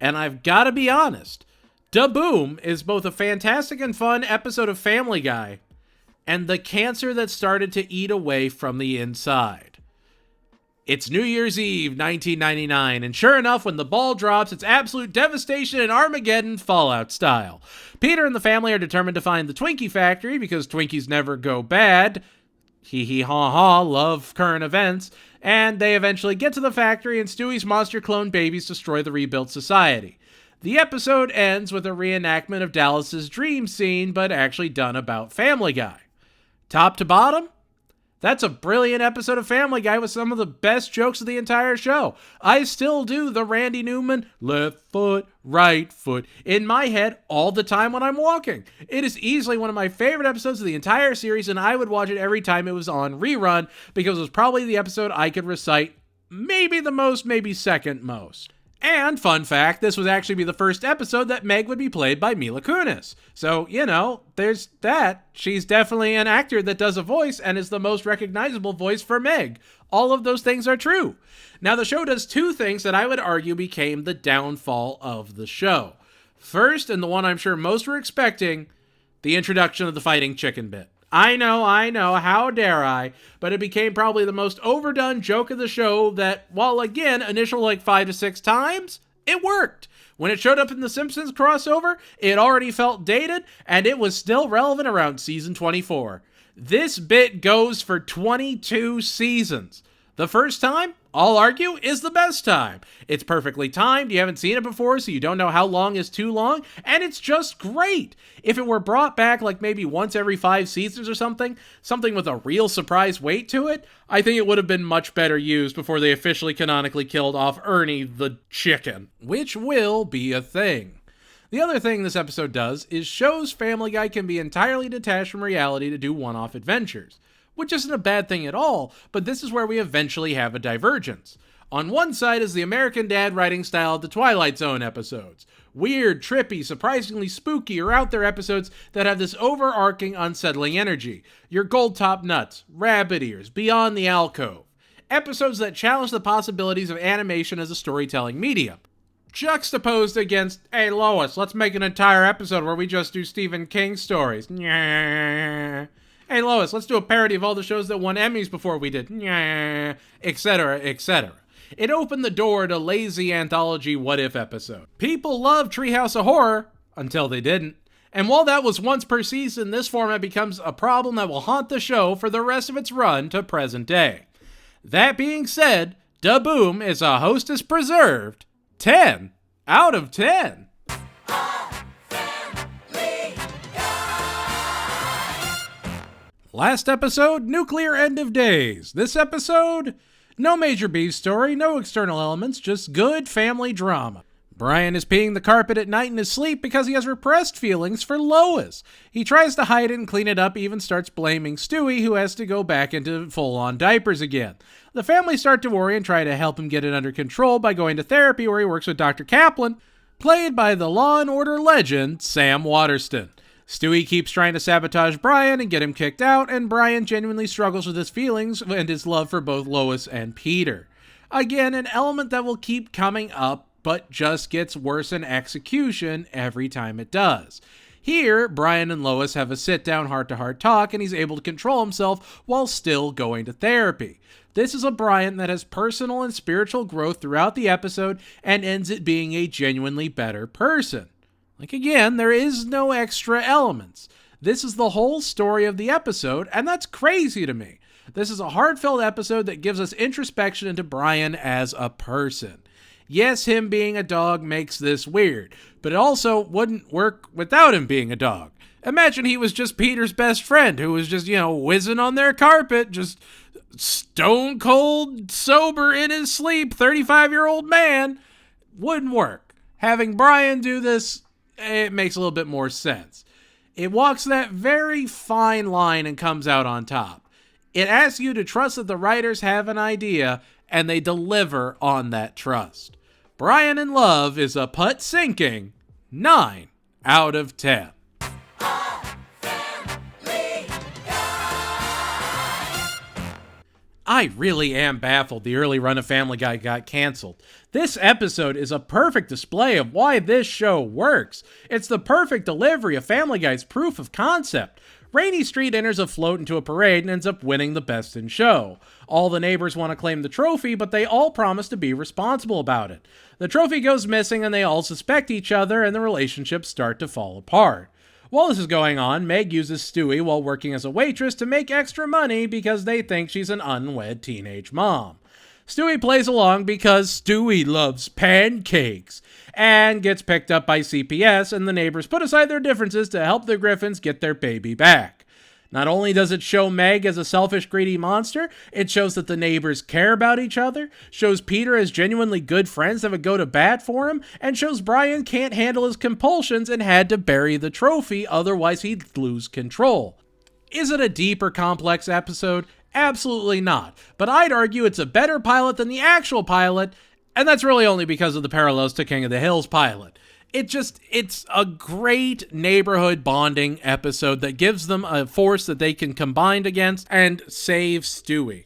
And I've got to be honest, Da Boom is both a fantastic and fun episode of Family Guy and the cancer that started to eat away from the inside. It's New Year's Eve, 1999, and sure enough, when the ball drops, it's absolute devastation and Armageddon Fallout style. Peter and the family are determined to find the Twinkie factory because Twinkies never go bad. Hee hee ha ha, love current events. And they eventually get to the factory and Stewie's monster clone babies destroy the rebuilt society. The episode ends with a reenactment of Dallas's dream scene, but actually done about Family Guy. Top to bottom? That's a brilliant episode of Family Guy with some of the best jokes of the entire show. I still do the Randy Newman left foot, right foot in my head all the time when I'm walking. It is easily one of my favorite episodes of the entire series, and I would watch it every time it was on rerun because it was probably the episode I could recite maybe the most, maybe second most. And, fun fact, this would actually be the first episode that Meg would be played by Mila Kunis. So, you know, there's that. She's definitely an actor that does a voice and is the most recognizable voice for Meg. All of those things are true. Now, the show does two things that I would argue became the downfall of the show. First, and the one I'm sure most were expecting, the introduction of the fighting chicken bit. I know, how dare I, but it became probably the most overdone joke of the show that, while again, initial 5 to 6 times, it worked. When it showed up in the Simpsons crossover, it already felt dated, and it was still relevant around season 24. This bit goes for 22 seasons. The first time, I'll argue, is the best time. It's perfectly timed, you haven't seen it before, so you don't know how long is too long, and it's just great. If it were brought back maybe once every 5 seasons or something with a real surprise weight to it, I think it would have been much better used before they officially canonically killed off Ernie the chicken, which will be a thing. The other thing this episode does is shows Family Guy can be entirely detached from reality to do one-off adventures. Which isn't a bad thing at all, but this is where we eventually have a divergence. On one side is the American Dad writing style of the Twilight Zone episodes. Weird, trippy, surprisingly spooky or out there episodes that have this overarching, unsettling energy. Your Gold Top Nuts, Rabbit Ears, Beyond the Alcove. Episodes that challenge the possibilities of animation as a storytelling medium. Juxtaposed against, hey Lois, let's make an entire episode where we just do Stephen King stories. Nyah. Hey Lois, let's do a parody of all the shows that won Emmys before we did, etc., etc. It opened the door to lazy anthology what-if episode. People love Treehouse of Horror, until they didn't. And while that was once per season, this format becomes a problem that will haunt the show for the rest of its run to present day. That being said, Da Boom is a hostess preserved 10 out of 10. Last episode, nuclear end of days. This episode, no major beef story, no external elements, just good family drama. Brian is peeing the carpet at night in his sleep because he has repressed feelings for Lois. He tries to hide it and clean it up, even starts blaming Stewie, who has to go back into full-on diapers again. The family start to worry and try to help him get it under control by going to therapy where he works with Dr. Kaplan, played by the Law & Order legend, Sam Waterston. Stewie keeps trying to sabotage Brian and get him kicked out, and Brian genuinely struggles with his feelings and his love for both Lois and Peter. Again, an element that will keep coming up, but just gets worse in execution every time it does. Here, Brian and Lois have a sit-down heart-to-heart talk, and he's able to control himself while still going to therapy. This is a Brian that has personal and spiritual growth throughout the episode and ends it being a genuinely better person. Like, again, there is no extra elements. This is the whole story of the episode, and that's crazy to me. This is a heartfelt episode that gives us introspection into Brian as a person. Yes, him being a dog makes this weird, but it also wouldn't work without him being a dog. Imagine he was just Peter's best friend who was just, whizzing on their carpet, just stone cold sober in his sleep, 35-year-old man. Wouldn't work. Having Brian do this, it makes a little bit more sense. It walks that very fine line and comes out on top. It asks you to trust that the writers have an idea and they deliver on that trust. Brian in Love is a putt sinking 9 out of 10. I really am baffled the early run of Family Guy got canceled. This episode is a perfect display of why this show works. It's the perfect delivery of Family Guy's proof of concept. Rainy Street enters a float into a parade and ends up winning the Best in Show. All the neighbors want to claim the trophy, but they all promise to be responsible about it. The trophy goes missing and they all suspect each other and the relationships start to fall apart. While this is going on, Meg uses Stewie while working as a waitress to make extra money because they think she's an unwed teenage mom. Stewie plays along because Stewie loves pancakes and gets picked up by CPS, and the neighbors put aside their differences to help the Griffins get their baby back. Not only does it show Meg as a selfish, greedy monster, it shows that the neighbors care about each other, shows Peter as genuinely good friends that would go to bat for him, and shows Brian can't handle his compulsions and had to bury the trophy, otherwise he'd lose control. Is it a deep or complex episode? Absolutely not. But I'd argue it's a better pilot than the actual pilot, and that's really only because of the parallels to King of the Hill's pilot. It's a great neighborhood bonding episode that gives them a force that they can combine against and save Stewie.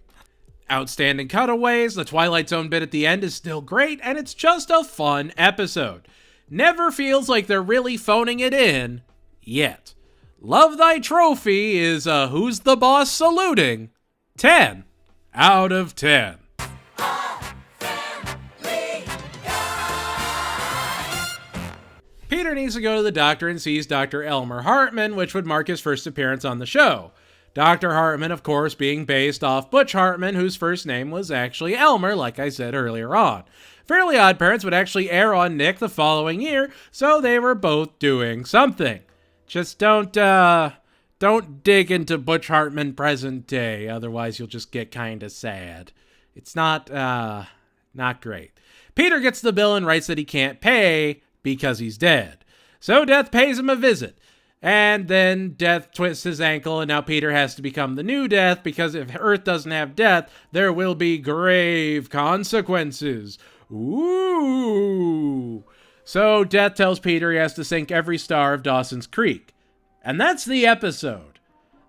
Outstanding cutaways, the Twilight Zone bit at the end is still great, and it's just a fun episode. Never feels like they're really phoning it in, yet. Love Thy Trophy is a Who's the Boss saluting 10 out of 10. Peter needs to go to the doctor and sees Dr. Elmer Hartman, which would mark his first appearance on the show. Dr. Hartman, of course, being based off Butch Hartman, whose first name was actually Elmer, like I said earlier on. Fairly Odd Parents would actually air on Nick the following year, so they were both doing something. Just don't dig into Butch Hartman present day, otherwise you'll just get kinda sad. It's not great. Peter gets the bill and writes that he can't pay because he's dead. So Death pays him a visit. And then Death twists his ankle, and now Peter has to become the new Death, because if Earth doesn't have Death, there will be grave consequences. Ooh. So Death tells Peter he has to sink every star of Dawson's Creek. And that's the episode.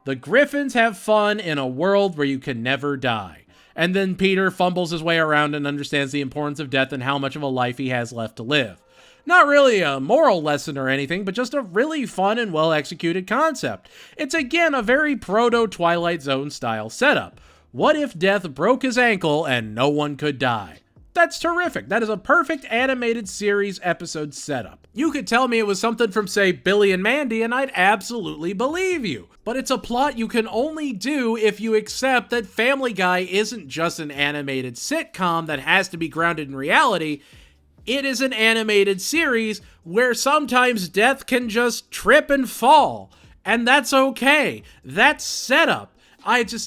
The Griffins have fun in a world where you can never die. And then Peter fumbles his way around and understands the importance of death and how much of a life he has left to live. Not really a moral lesson or anything, but just a really fun and well-executed concept. It's again a very proto-Twilight Zone style setup. What if Death broke his ankle and no one could die? That's terrific. That is a perfect animated series episode setup. You could tell me it was something from, say, Billy and Mandy, and I'd absolutely believe you. But it's a plot you can only do if you accept that Family Guy isn't just an animated sitcom that has to be grounded in reality. It is an animated series where sometimes Death can just trip and fall. And that's okay. That's setup. It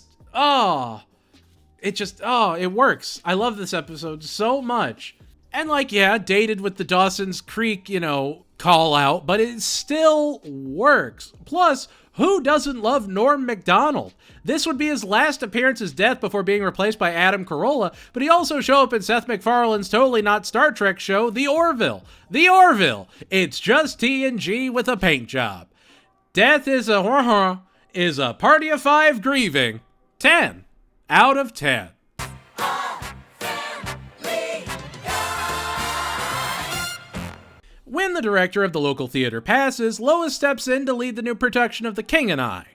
works. I love this episode so much. And dated with the Dawson's Creek, call out, but it still works. Plus, who doesn't love Norm Macdonald? This would be his last appearance as Death before being replaced by Adam Carolla, but he also showed up in Seth MacFarlane's totally not Star Trek show, The Orville. The Orville! It's just TNG with a paint job. Death is a party of 5 grieving. 10 out of 10. When the director of the local theater passes, Lois steps in to lead the new production of The King and I.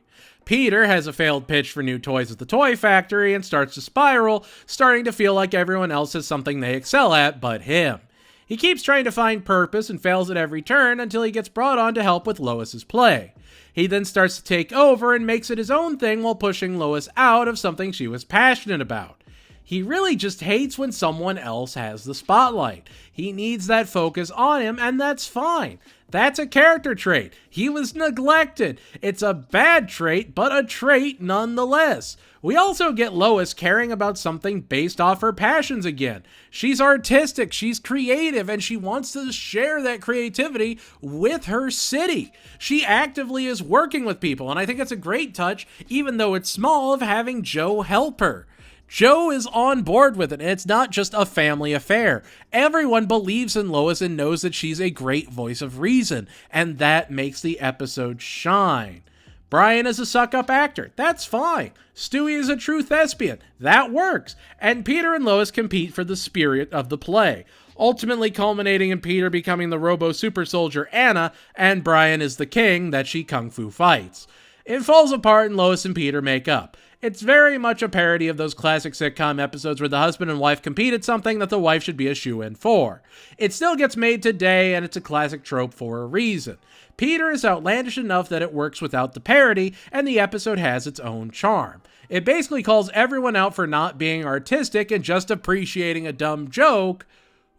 Peter has a failed pitch for new toys at the toy factory and starts to spiral, starting to feel like everyone else has something they excel at but him. He keeps trying to find purpose and fails at every turn until he gets brought on to help with Lois's play. He then starts to take over and makes it his own thing while pushing Lois out of something she was passionate about. He really just hates when someone else has the spotlight. He needs that focus on him, and that's fine. That's a character trait. He was neglected. It's a bad trait, but a trait nonetheless. We also get Lois caring about something based off her passions again. She's artistic, she's creative, and she wants to share that creativity with her city. She actively is working with people, and I think it's a great touch, even though it's small, of having Joe help her. Joe is on board with it, and it's not just a family affair. Everyone believes in Lois and knows that she's a great voice of reason, and that makes the episode shine. Brian is a suck-up actor. That's fine. Stewie is a true thespian. That works. And Peter and Lois compete for the spirit of the play, ultimately culminating in Peter becoming the robo-super soldier Anna, and Brian is the king that she kung fu fights. It falls apart and Lois and Peter make up. It's very much a parody of those classic sitcom episodes where the husband and wife compete at something that the wife should be a shoo-in for. It still gets made today, and it's a classic trope for a reason. Peter is outlandish enough that it works without the parody, and the episode has its own charm. It basically calls everyone out for not being artistic and just appreciating a dumb joke,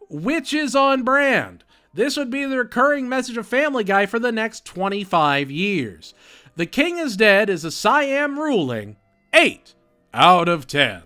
which is on brand. This would be the recurring message of Family Guy for the next 25 years. The King is Dead is a Siam ruling 8 out of 10.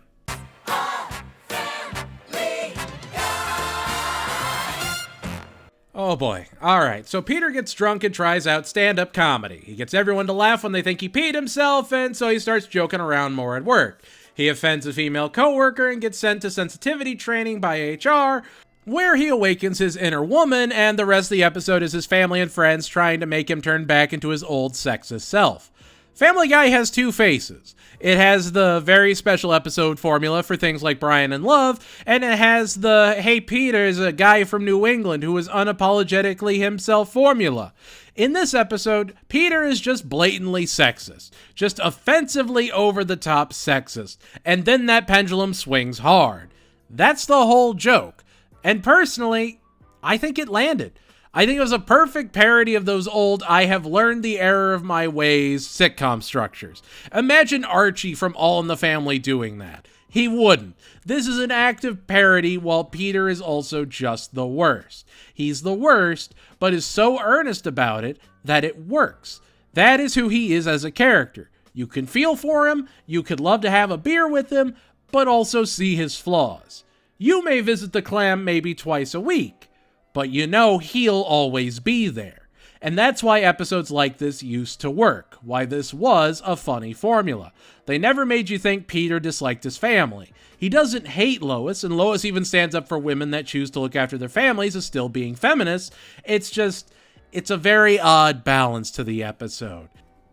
Oh boy. Alright, so Peter gets drunk and tries out stand-up comedy. He gets everyone to laugh when they think he peed himself, and so he starts joking around more at work. He offends a female coworker and gets sent to sensitivity training by HR, where he awakens his inner woman, and the rest of the episode is his family and friends trying to make him turn back into his old sexist self. Family Guy has 2 faces. It has the very special episode formula for things like Brian and Love, and it has the "Hey Peter is a guy from New England who is unapologetically himself" formula. In this episode, Peter is just blatantly sexist, just offensively over-the-top sexist, and then that pendulum swings hard. That's the whole joke. And personally, I think it landed. I think it was a perfect parody of those old "I have learned the error of my ways" sitcom structures. Imagine Archie from All in the Family doing that. He wouldn't. This is an active parody while Peter is also just the worst. He's the worst, but is so earnest about it that it works. That is who he is as a character. You can feel for him, you could love to have a beer with him, but also see his flaws. You may visit the clam maybe twice a week, but you know he'll always be there. And that's why episodes like this used to work, why this was a funny formula. They never made you think Peter disliked his family. He doesn't hate Lois, and Lois even stands up for women that choose to look after their families as still being feminists. It's a very odd balance to the episode.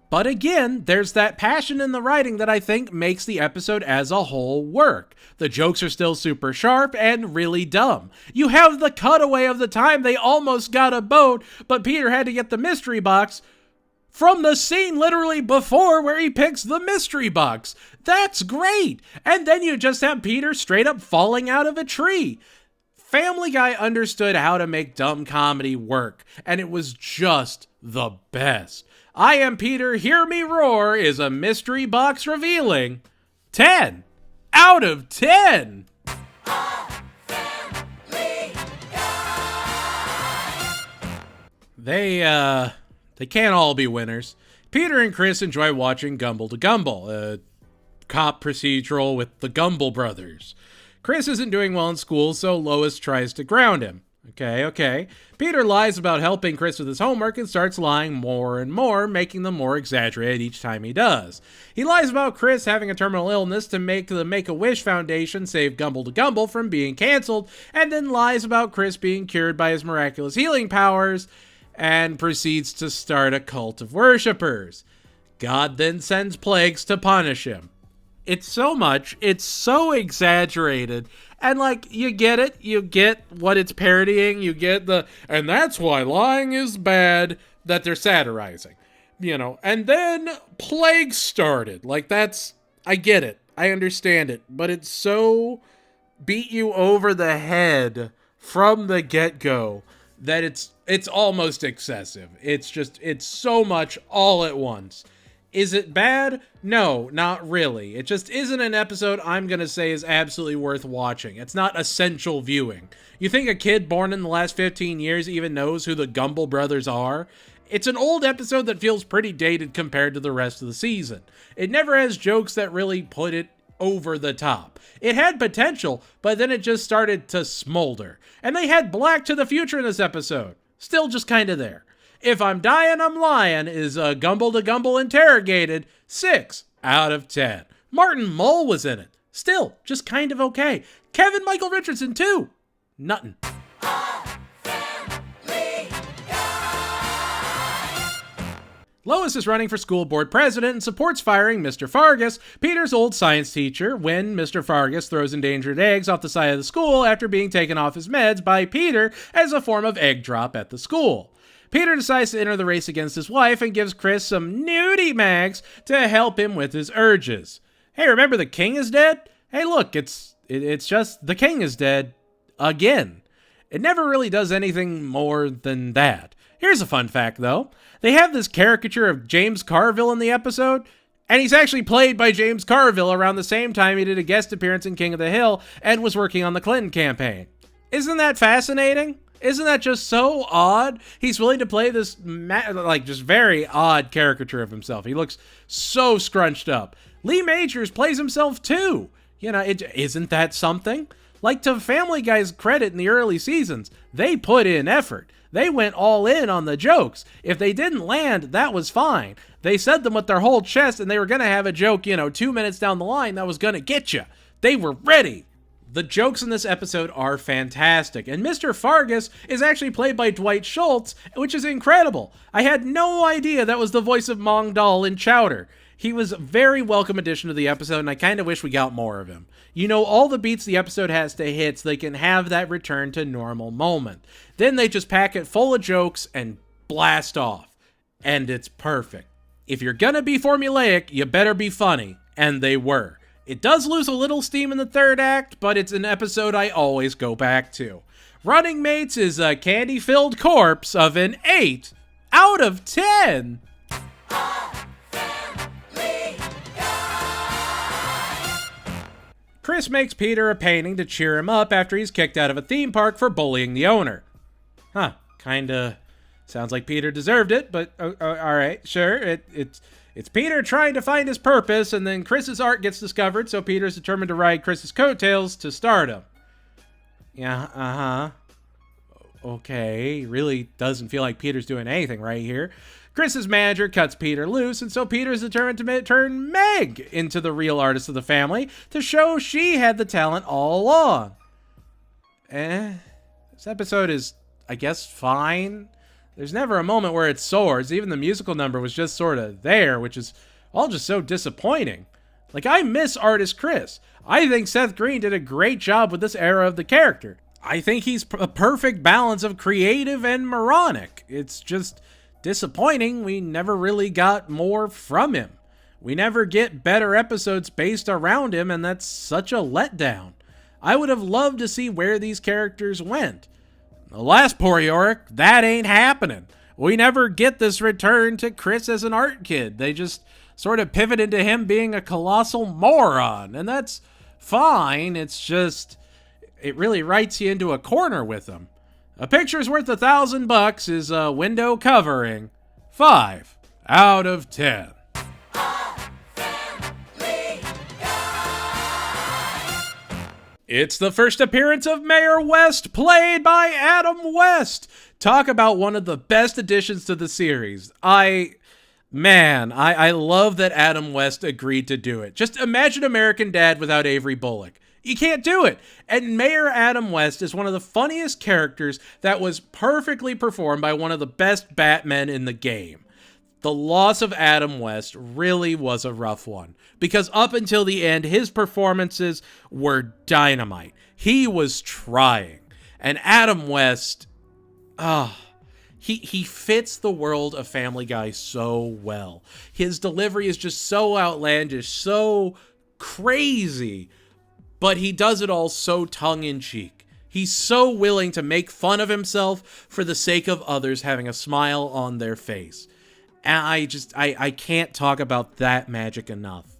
But again, there's that passion in the writing that I think makes the episode as a whole work. The jokes are still super sharp and really dumb. You have the cutaway of the time they almost got a boat, but Peter had to get the mystery box from the scene literally before where he picks the mystery box. That's great! And then you just have Peter straight up falling out of a tree. Family Guy understood how to make dumb comedy work, and it was just the best. I Am Peter, Hear Me Roar is a mystery box revealing 10 out of 10. They can't all be winners. Peter and Chris enjoy watching Gumble to Gumble, a cop procedural with the Gumble brothers. Chris isn't doing well in school, so Lois tries to ground him. Okay. Peter lies about helping Chris with his homework and starts lying more and more, making them more exaggerated each time he does. He lies about Chris having a terminal illness to make the Make-A-Wish Foundation save Gumble to Gumble from being canceled, and then lies about Chris being cured by his miraculous healing powers, and proceeds to start a cult of worshippers. God then sends plagues to punish him. It's so exaggerated. And like, you get it, you get what it's parodying, you get and that's why lying is bad, that they're satirizing, and then plagues started. Like, I get it, I understand it, but it's so beat you over the head from the get-go that it's almost excessive. It's so much all at once. Is it bad? No, not really. It just isn't an episode I'm going to say is absolutely worth watching. It's not essential viewing. You think a kid born in the last 15 years even knows who the Gumble brothers are? It's an old episode that feels pretty dated compared to the rest of the season. It never has jokes that really put it over the top. It had potential, but then it just started to smolder. And they had Black to the Future in this episode. Still just kind of there. If I'm dying, I'm lying is Gumble to Gumble interrogated. 6 out of 10. Martin Mull was in it. Still, just kind of okay. Kevin Michael Richardson, too. Nuttin'. Lois is running for school board president and supports firing Mr. Fargus, Peter's old science teacher, when Mr. Fargus throws endangered eggs off the side of the school after being taken off his meds by Peter as a form of egg drop at the school. Peter decides to enter the race against his wife and gives Chris some nudie mags to help him with his urges. Hey, remember the king is dead? Hey, look, it's just the king is dead again. It never really does anything more than that. Here's a fun fact, though. They have this caricature of James Carville in the episode, and he's actually played by James Carville around the same time he did a guest appearance in King of the Hill and was working on the Clinton campaign. Isn't that fascinating? Isn't that just so odd? He's willing to play this, just very odd caricature of himself. He looks so scrunched up. Lee Majors plays himself too. Isn't that something? Like, to Family Guy's credit in the early seasons, they put in effort. They went all in on the jokes. If they didn't land, that was fine. They said them with their whole chest, and they were going to have a joke, 2 minutes down the line that was going to get you. They were ready. The jokes in this episode are fantastic, and Mr. Fargus is actually played by Dwight Schultz, which is incredible. I had no idea that was the voice of Mong Dal in Chowder. He was a very welcome addition to the episode, and I kind of wish we got more of him. All the beats the episode has to hit so they can have that return to normal moment. Then they just pack it full of jokes and blast off. And it's perfect. If you're gonna be formulaic, you better be funny. And they were. It does lose a little steam in the third act, but it's an episode I always go back to. Running Mates is a candy-filled corpse of an 8 out of 10. Chris makes Peter a painting to cheer him up after he's kicked out of a theme park for bullying the owner. Kinda sounds like Peter deserved it, but alright, sure. It's Peter trying to find his purpose, and then Chris's art gets discovered, so Peter's determined to ride Chris's coattails to stardom. Yeah, okay, really doesn't feel like Peter's doing anything right here. Chris's manager cuts Peter loose, and so Peter's determined to turn Meg into the real artist of the family to show she had the talent all along. This episode is, I guess, fine. There's never a moment where it soars. Even the musical number was just sort of there, which is all just so disappointing. Like, I miss artist Chris. I think Seth Green did a great job with this era of the character. I think he's a perfect balance of creative and moronic. It's just disappointing we never really got more from him. We never get better episodes based around him, and that's such a letdown. I would have loved to see where these characters went. Alas, poor Yorick, that ain't happening. We never get this return to Chris as an art kid. They just sort of pivot into him being a colossal moron, and that's fine. It's just, it really writes you into a corner with him. A picture's worth $1,000 is a window covering 5 out of 10. It's the first appearance of Mayor West, played by Adam West. Talk about one of the best additions to the series. I love that Adam West agreed to do it. Just imagine American Dad without Avery Bullock. You can't do it. And Mayor Adam West is one of the funniest characters that was perfectly performed by one of the best Batmen in the game. The loss of Adam West really was a rough one, because up until the end, his performances were dynamite. He was trying. And Adam West, he fits the world of Family Guy so well. His delivery is just so outlandish, so crazy, but he does it all so tongue-in-cheek. He's so willing to make fun of himself for the sake of others having a smile on their face. And I can't talk about that magic enough.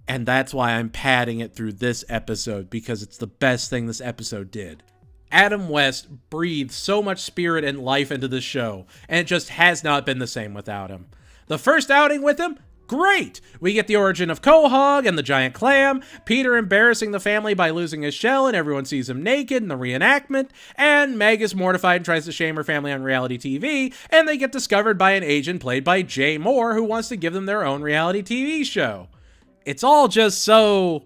And that's why I'm padding it through this episode, because it's the best thing this episode did. Adam West breathed so much spirit and life into the show, and it just has not been the same without him. The first outing with him? Great! We get the origin of Quahog and the giant clam, Peter embarrassing the family by losing his shell and everyone sees him naked in the reenactment, and Meg is mortified and tries to shame her family on reality TV, and they get discovered by an agent played by Jay Moore who wants to give them their own reality TV show. It's all just so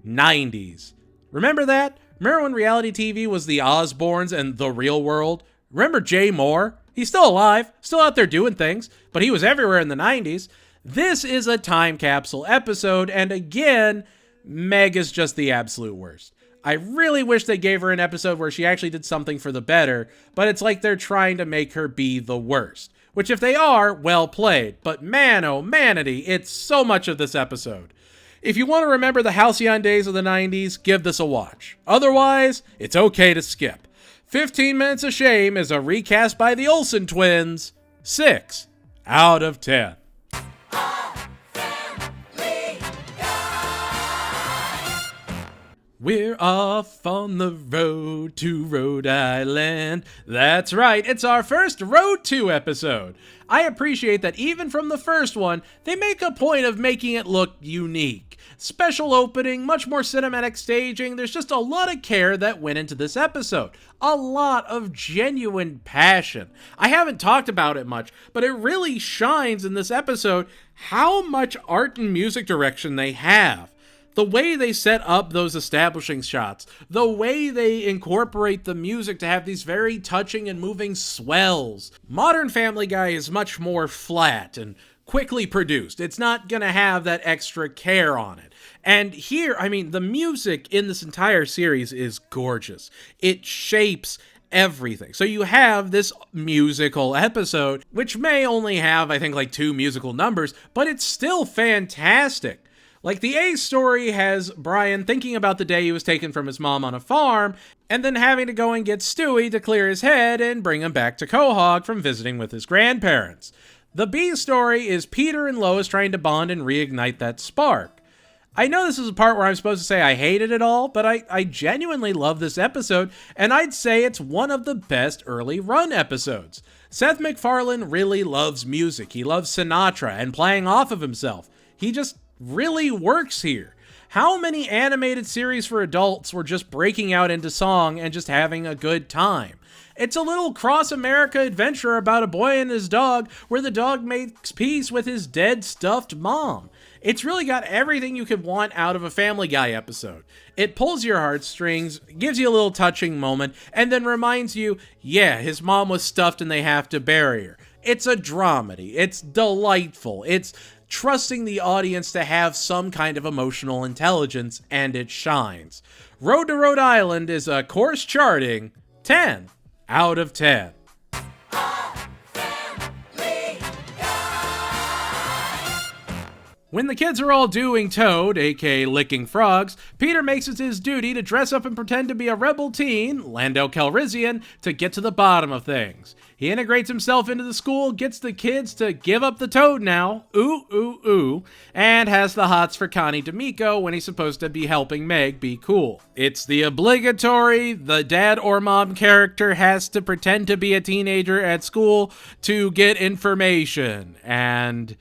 90s. Remember that? Remember when reality TV was the Osbournes and The Real World? Remember Jay Moore? He's still alive, still out there doing things, but he was everywhere in the 90s. This is a time capsule episode, and again, Meg is just the absolute worst. I really wish they gave her an episode where she actually did something for the better, but it's like they're trying to make her be the worst. Which if they are, well played, but man oh manity, it's so much of this episode. If you want to remember the halcyon days of the 90s, give this a watch. Otherwise, it's okay to skip. 15 Minutes of Shame is a recast by the Olsen twins. 6 out of 10. We're off on the road to Rhode Island. That's right, it's our first Road To episode. I appreciate that even from the first one, they make a point of making it look unique. Special opening, much more cinematic staging, there's just a lot of care that went into this episode. A lot of genuine passion. I haven't talked about it much, but it really shines in this episode how much art and music direction they have. The way they set up those establishing shots, the way they incorporate the music to have these very touching and moving swells. Modern Family Guy is much more flat and quickly produced. It's not gonna have that extra care on it. And here, I mean, the music in this entire series is gorgeous. It shapes everything. So you have this musical episode, which may only have, I think, like 2 musical numbers, but it's still fantastic. Like, the A story has Brian thinking about the day he was taken from his mom on a farm, and then having to go and get Stewie to clear his head and bring him back to Quahog from visiting with his grandparents. The B story is Peter and Lois trying to bond and reignite that spark. I know this is a part where I'm supposed to say I hated it all, but I genuinely love this episode, and I'd say it's one of the best early run episodes. Seth MacFarlane really loves music. He loves Sinatra and playing off of himself. He just really works here. How many animated series for adults were just breaking out into song and just having a good time? It's a little cross-America adventure about a boy and his dog where the dog makes peace with his dead stuffed mom. It's really got everything you could want out of a Family Guy episode. It pulls your heartstrings, gives you a little touching moment, and then reminds you, yeah, his mom was stuffed and they have to bury her. It's a dramedy. It's delightful. It's trusting the audience to have some kind of emotional intelligence, and it shines. Road to Rhode Island is a course charting 10 out of 10. When the kids are all doing Toad, aka licking frogs, Peter makes it his duty to dress up and pretend to be a rebel teen, Lando Calrissian, to get to the bottom of things. He integrates himself into the school, gets the kids to give up the Toad now, and has the hots for Connie D'Amico when he's supposed to be helping Meg be cool. It's the obligatory, the dad or mom character has to pretend to be a teenager at school to get information, and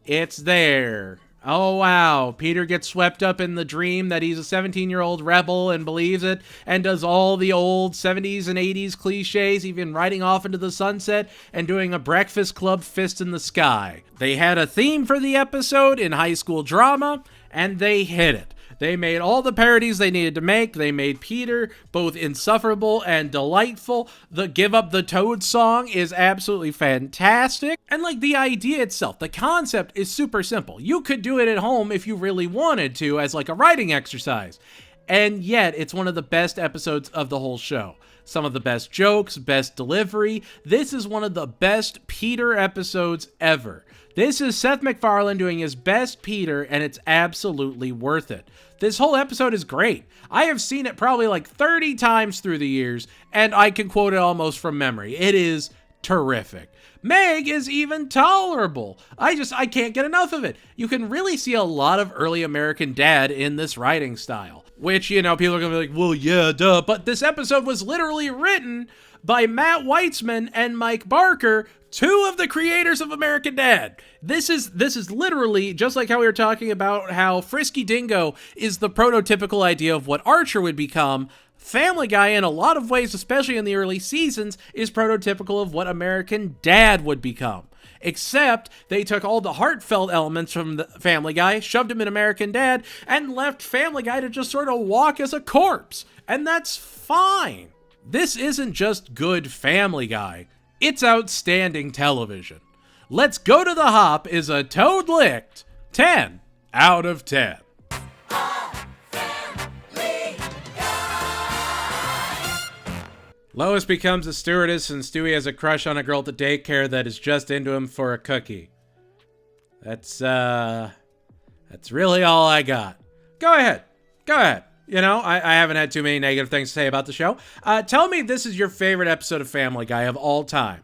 it's there. Oh wow, Peter gets swept up in the dream that he's a 17-year-old rebel and believes it, and does all the old 70s and 80s cliches, even riding off into the sunset and doing a Breakfast Club fist in the sky. They had a theme for the episode in high school drama, and they hit it. They made all the parodies they needed to make. They made Peter both insufferable and delightful. The Give Up the Toad song is absolutely fantastic. And like the idea itself, the concept is super simple. You could do it at home if you really wanted to as like a writing exercise. And yet it's one of the best episodes of the whole show. Some of the best jokes, best delivery. This is one of the best Peter episodes ever. This is Seth MacFarlane doing his best Peter, and it's absolutely worth it. This whole episode is great. I have seen it probably like 30 times through the years, and I can quote it almost from memory. It is terrific. Meg is even tolerable. I can't get enough of it. You can really see a lot of early American Dad in this writing style. Which, people are going to be like, well, yeah, duh. But this episode was literally written by Matt Weitzman and Mike Barker, two of the creators of American Dad. This is literally just like how we were talking about how Frisky Dingo is the prototypical idea of what Archer would become. Family Guy, in a lot of ways, especially in the early seasons, is prototypical of what American Dad would become. Except they took all the heartfelt elements from the Family Guy, shoved them in American Dad, and left Family Guy to just sort of walk as a corpse. And that's fine. This isn't just good Family Guy. It's outstanding television. Let's Go to the Hop is a toad licked 10 out of 10. Lois becomes a stewardess and Stewie has a crush on a girl at the daycare that is just into him for a cookie. That's really all I got. Go ahead. I haven't had too many negative things to say about the show. Tell me this is your favorite episode of Family Guy of all time.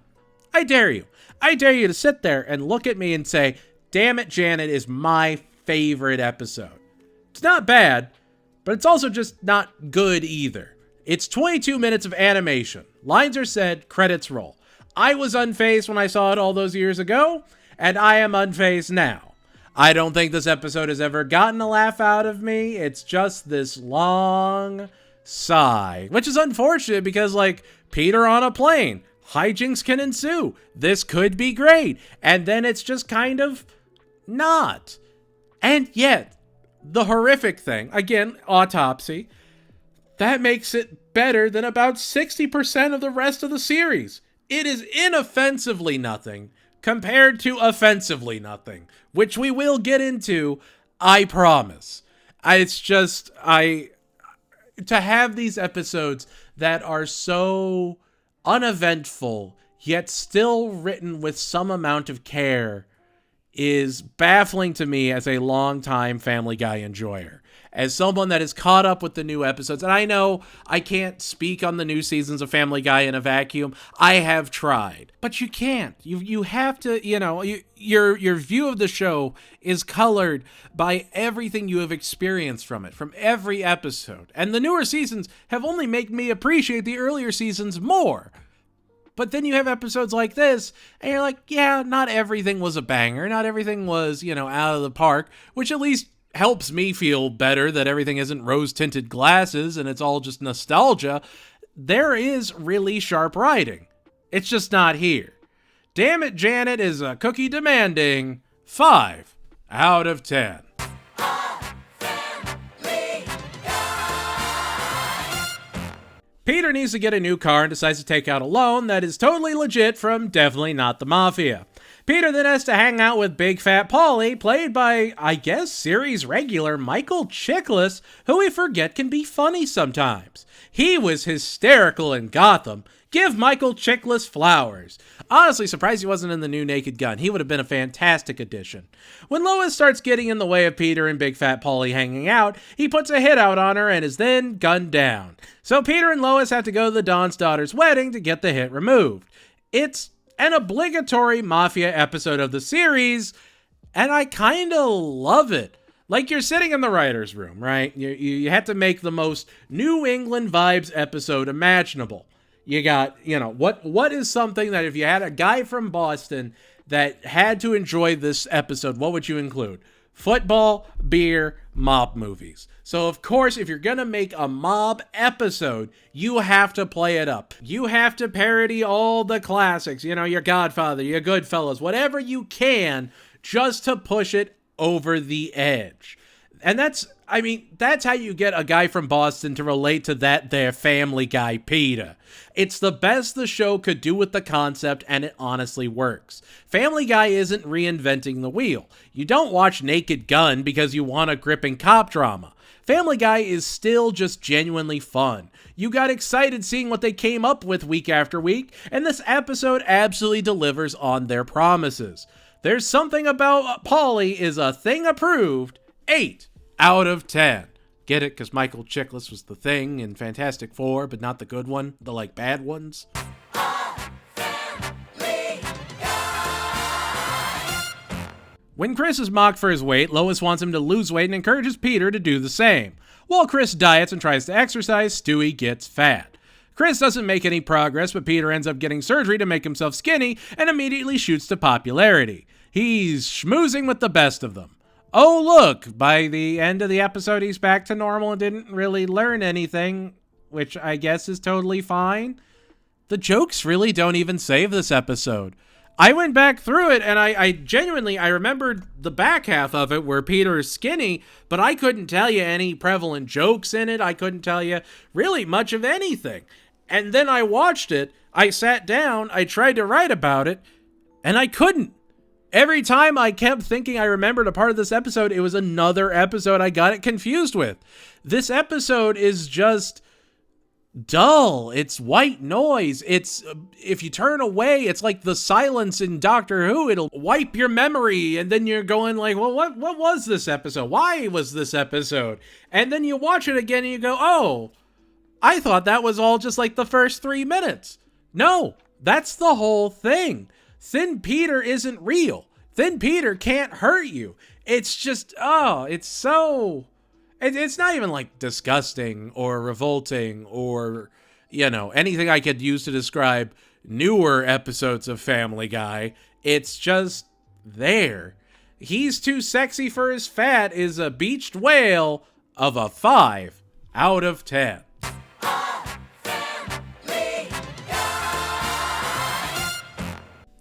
I dare you. I dare you to sit there and look at me and say, damn it, Janet is my favorite episode. It's not bad, but it's also just not good either. It's 22 minutes of animation. Lines are said, credits roll. I was unfazed when I saw it all those years ago, and I am unfazed now. I don't think this episode has ever gotten a laugh out of me. It's just this long sigh, which is unfortunate because, Peter on a plane, hijinks can ensue. This could be great. And then it's just kind of not. And yet, the horrific thing, again, Autopsy, that makes it better than about 60% of the rest of the series. It is inoffensively nothing compared to offensively nothing, which we will get into, I promise. To have these episodes that are so uneventful, yet still written with some amount of care, is baffling to me as a longtime Family Guy enjoyer. As someone that is caught up with the new episodes, and I know I can't speak on the new seasons of Family Guy in a vacuum. I have tried, but you can't. You have to, your view of the show is colored by everything you have experienced from it, from every episode. And the newer seasons have only made me appreciate the earlier seasons more. But then you have episodes like this, and you're like, yeah, not everything was a banger. Not everything was, out of the park, which at least helps me feel better that everything isn't rose-tinted glasses and it's all just nostalgia. There is really sharp writing. It's just not here. Damn it, Janet is a cookie demanding 5 out of 10. Peter needs to get a new car and decides to take out a loan that is totally legit from Definitely Not the Mafia. Peter then has to hang out with Big Fat Paulie, played by, I guess, series regular Michael Chiklis, who we forget can be funny sometimes. He was hysterical in Gotham. Give Michael Chiklis flowers. Honestly, surprised he wasn't in the new Naked Gun. He would have been a fantastic addition. When Lois starts getting in the way of Peter and Big Fat Paulie hanging out, he puts a hit out on her and is then gunned down. So Peter and Lois have to go to the Don's daughter's wedding to get the hit removed. It's an obligatory Mafia episode of the series, and I kind of love it. Like, you're sitting in the writer's room, right? You had to make the most New England vibes episode imaginable. You got, what is something that if you had a guy from Boston that had to enjoy this episode, what would you include? Football, beer, mob movies. So, of course, if you're going to make a mob episode, you have to play it up. You have to parody all the classics, your Godfather, your Goodfellas, whatever you can, just to push it over the edge. And that's how you get a guy from Boston to relate to that there Family Guy, Peter. It's the best the show could do with the concept, and it honestly works. Family Guy isn't reinventing the wheel. You don't watch Naked Gun because you want a gripping cop drama. Family Guy is still just genuinely fun. You got excited seeing what they came up with week after week, and this episode absolutely delivers on their promises. There's Something About Polly is a thing approved. 8 out of 10. Get it? Because Michael Chiklis was the Thing in Fantastic Four, but not the good one. The, bad ones. When Chris is mocked for his weight, Lois wants him to lose weight and encourages Peter to do the same. While Chris diets and tries to exercise, Stewie gets fat. Chris doesn't make any progress, but Peter ends up getting surgery to make himself skinny and immediately shoots to popularity. He's schmoozing with the best of them. Oh, look, by the end of the episode, he's back to normal and didn't really learn anything, which I guess is totally fine. The jokes really don't even save this episode. I went back through it, and I genuinely remembered the back half of it where Peter is skinny, but I couldn't tell you any prevalent jokes in it. I couldn't tell you really much of anything. And then I watched it, I sat down, I tried to write about it, and I couldn't. Every time I kept thinking I remembered a part of this episode, it was another episode I got it confused with. This episode is just dull. It's white noise. It's, if you turn away, it's like the silence in Doctor Who. It'll wipe your memory, and then you're going like, well, what was this episode? Why was this episode? And then you watch it again and you go, oh, I thought that was all just like the first 3 minutes. No, that's the whole thing. Thin Peter isn't real. Thin Peter can't hurt you. It's just, it's so... It's not even like disgusting or revolting or, anything I could use to describe newer episodes of Family Guy. It's just there. He's too sexy for his fat is a beached whale of a 5 out of 10.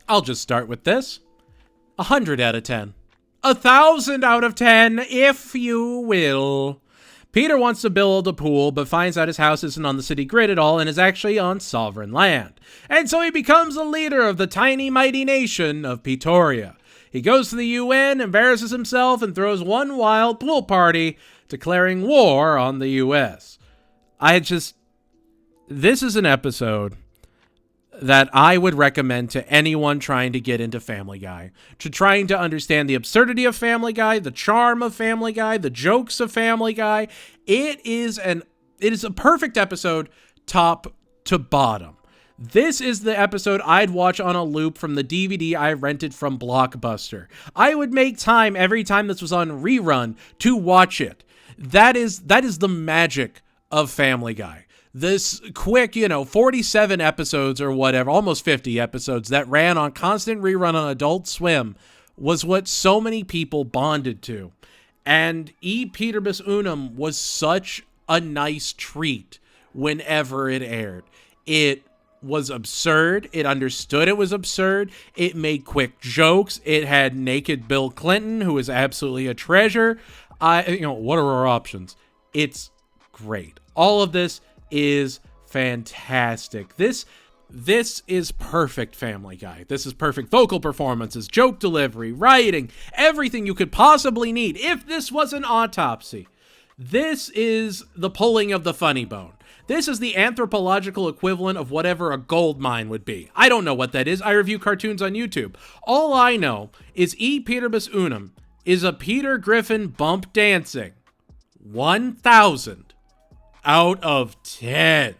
I'll just start with this. 100 out of 10. 1,000 out of 10, if you will. Peter wants to build a pool, but finds out his house isn't on the city grid at all and is actually on sovereign land. And so he becomes the leader of the tiny mighty nation of Pretoria. He goes to the UN, embarrasses himself, and throws one wild pool party, declaring war on the US. This is an episode that I would recommend to anyone trying to get into Family Guy, to trying to understand the absurdity of Family Guy, the charm of Family Guy, the jokes of Family Guy. It is a perfect episode, top to bottom. This is the episode I'd watch on a loop from the DVD I rented from Blockbuster. I would make time every time this was on rerun to watch it. That is the magic of Family Guy. This quick, 47 episodes or whatever, almost 50 episodes that ran on constant rerun on Adult Swim was what so many people bonded to. And E. Peterbus Unum was such a nice treat whenever it aired. It was absurd. It understood it was absurd. It made quick jokes. It had naked Bill Clinton, who is absolutely a treasure. What are our options? It's great. All of this is fantastic. This is perfect Family Guy. This is perfect vocal performances, joke delivery, writing, everything you could possibly need. If this was an autopsy, this is the pulling of the funny bone. This is the anthropological equivalent of whatever a gold mine would be. I don't know what that is. I review cartoons on YouTube. All I know is E. Peterbus Unum is a Peter Griffin bump dancing 1,000 out of 10.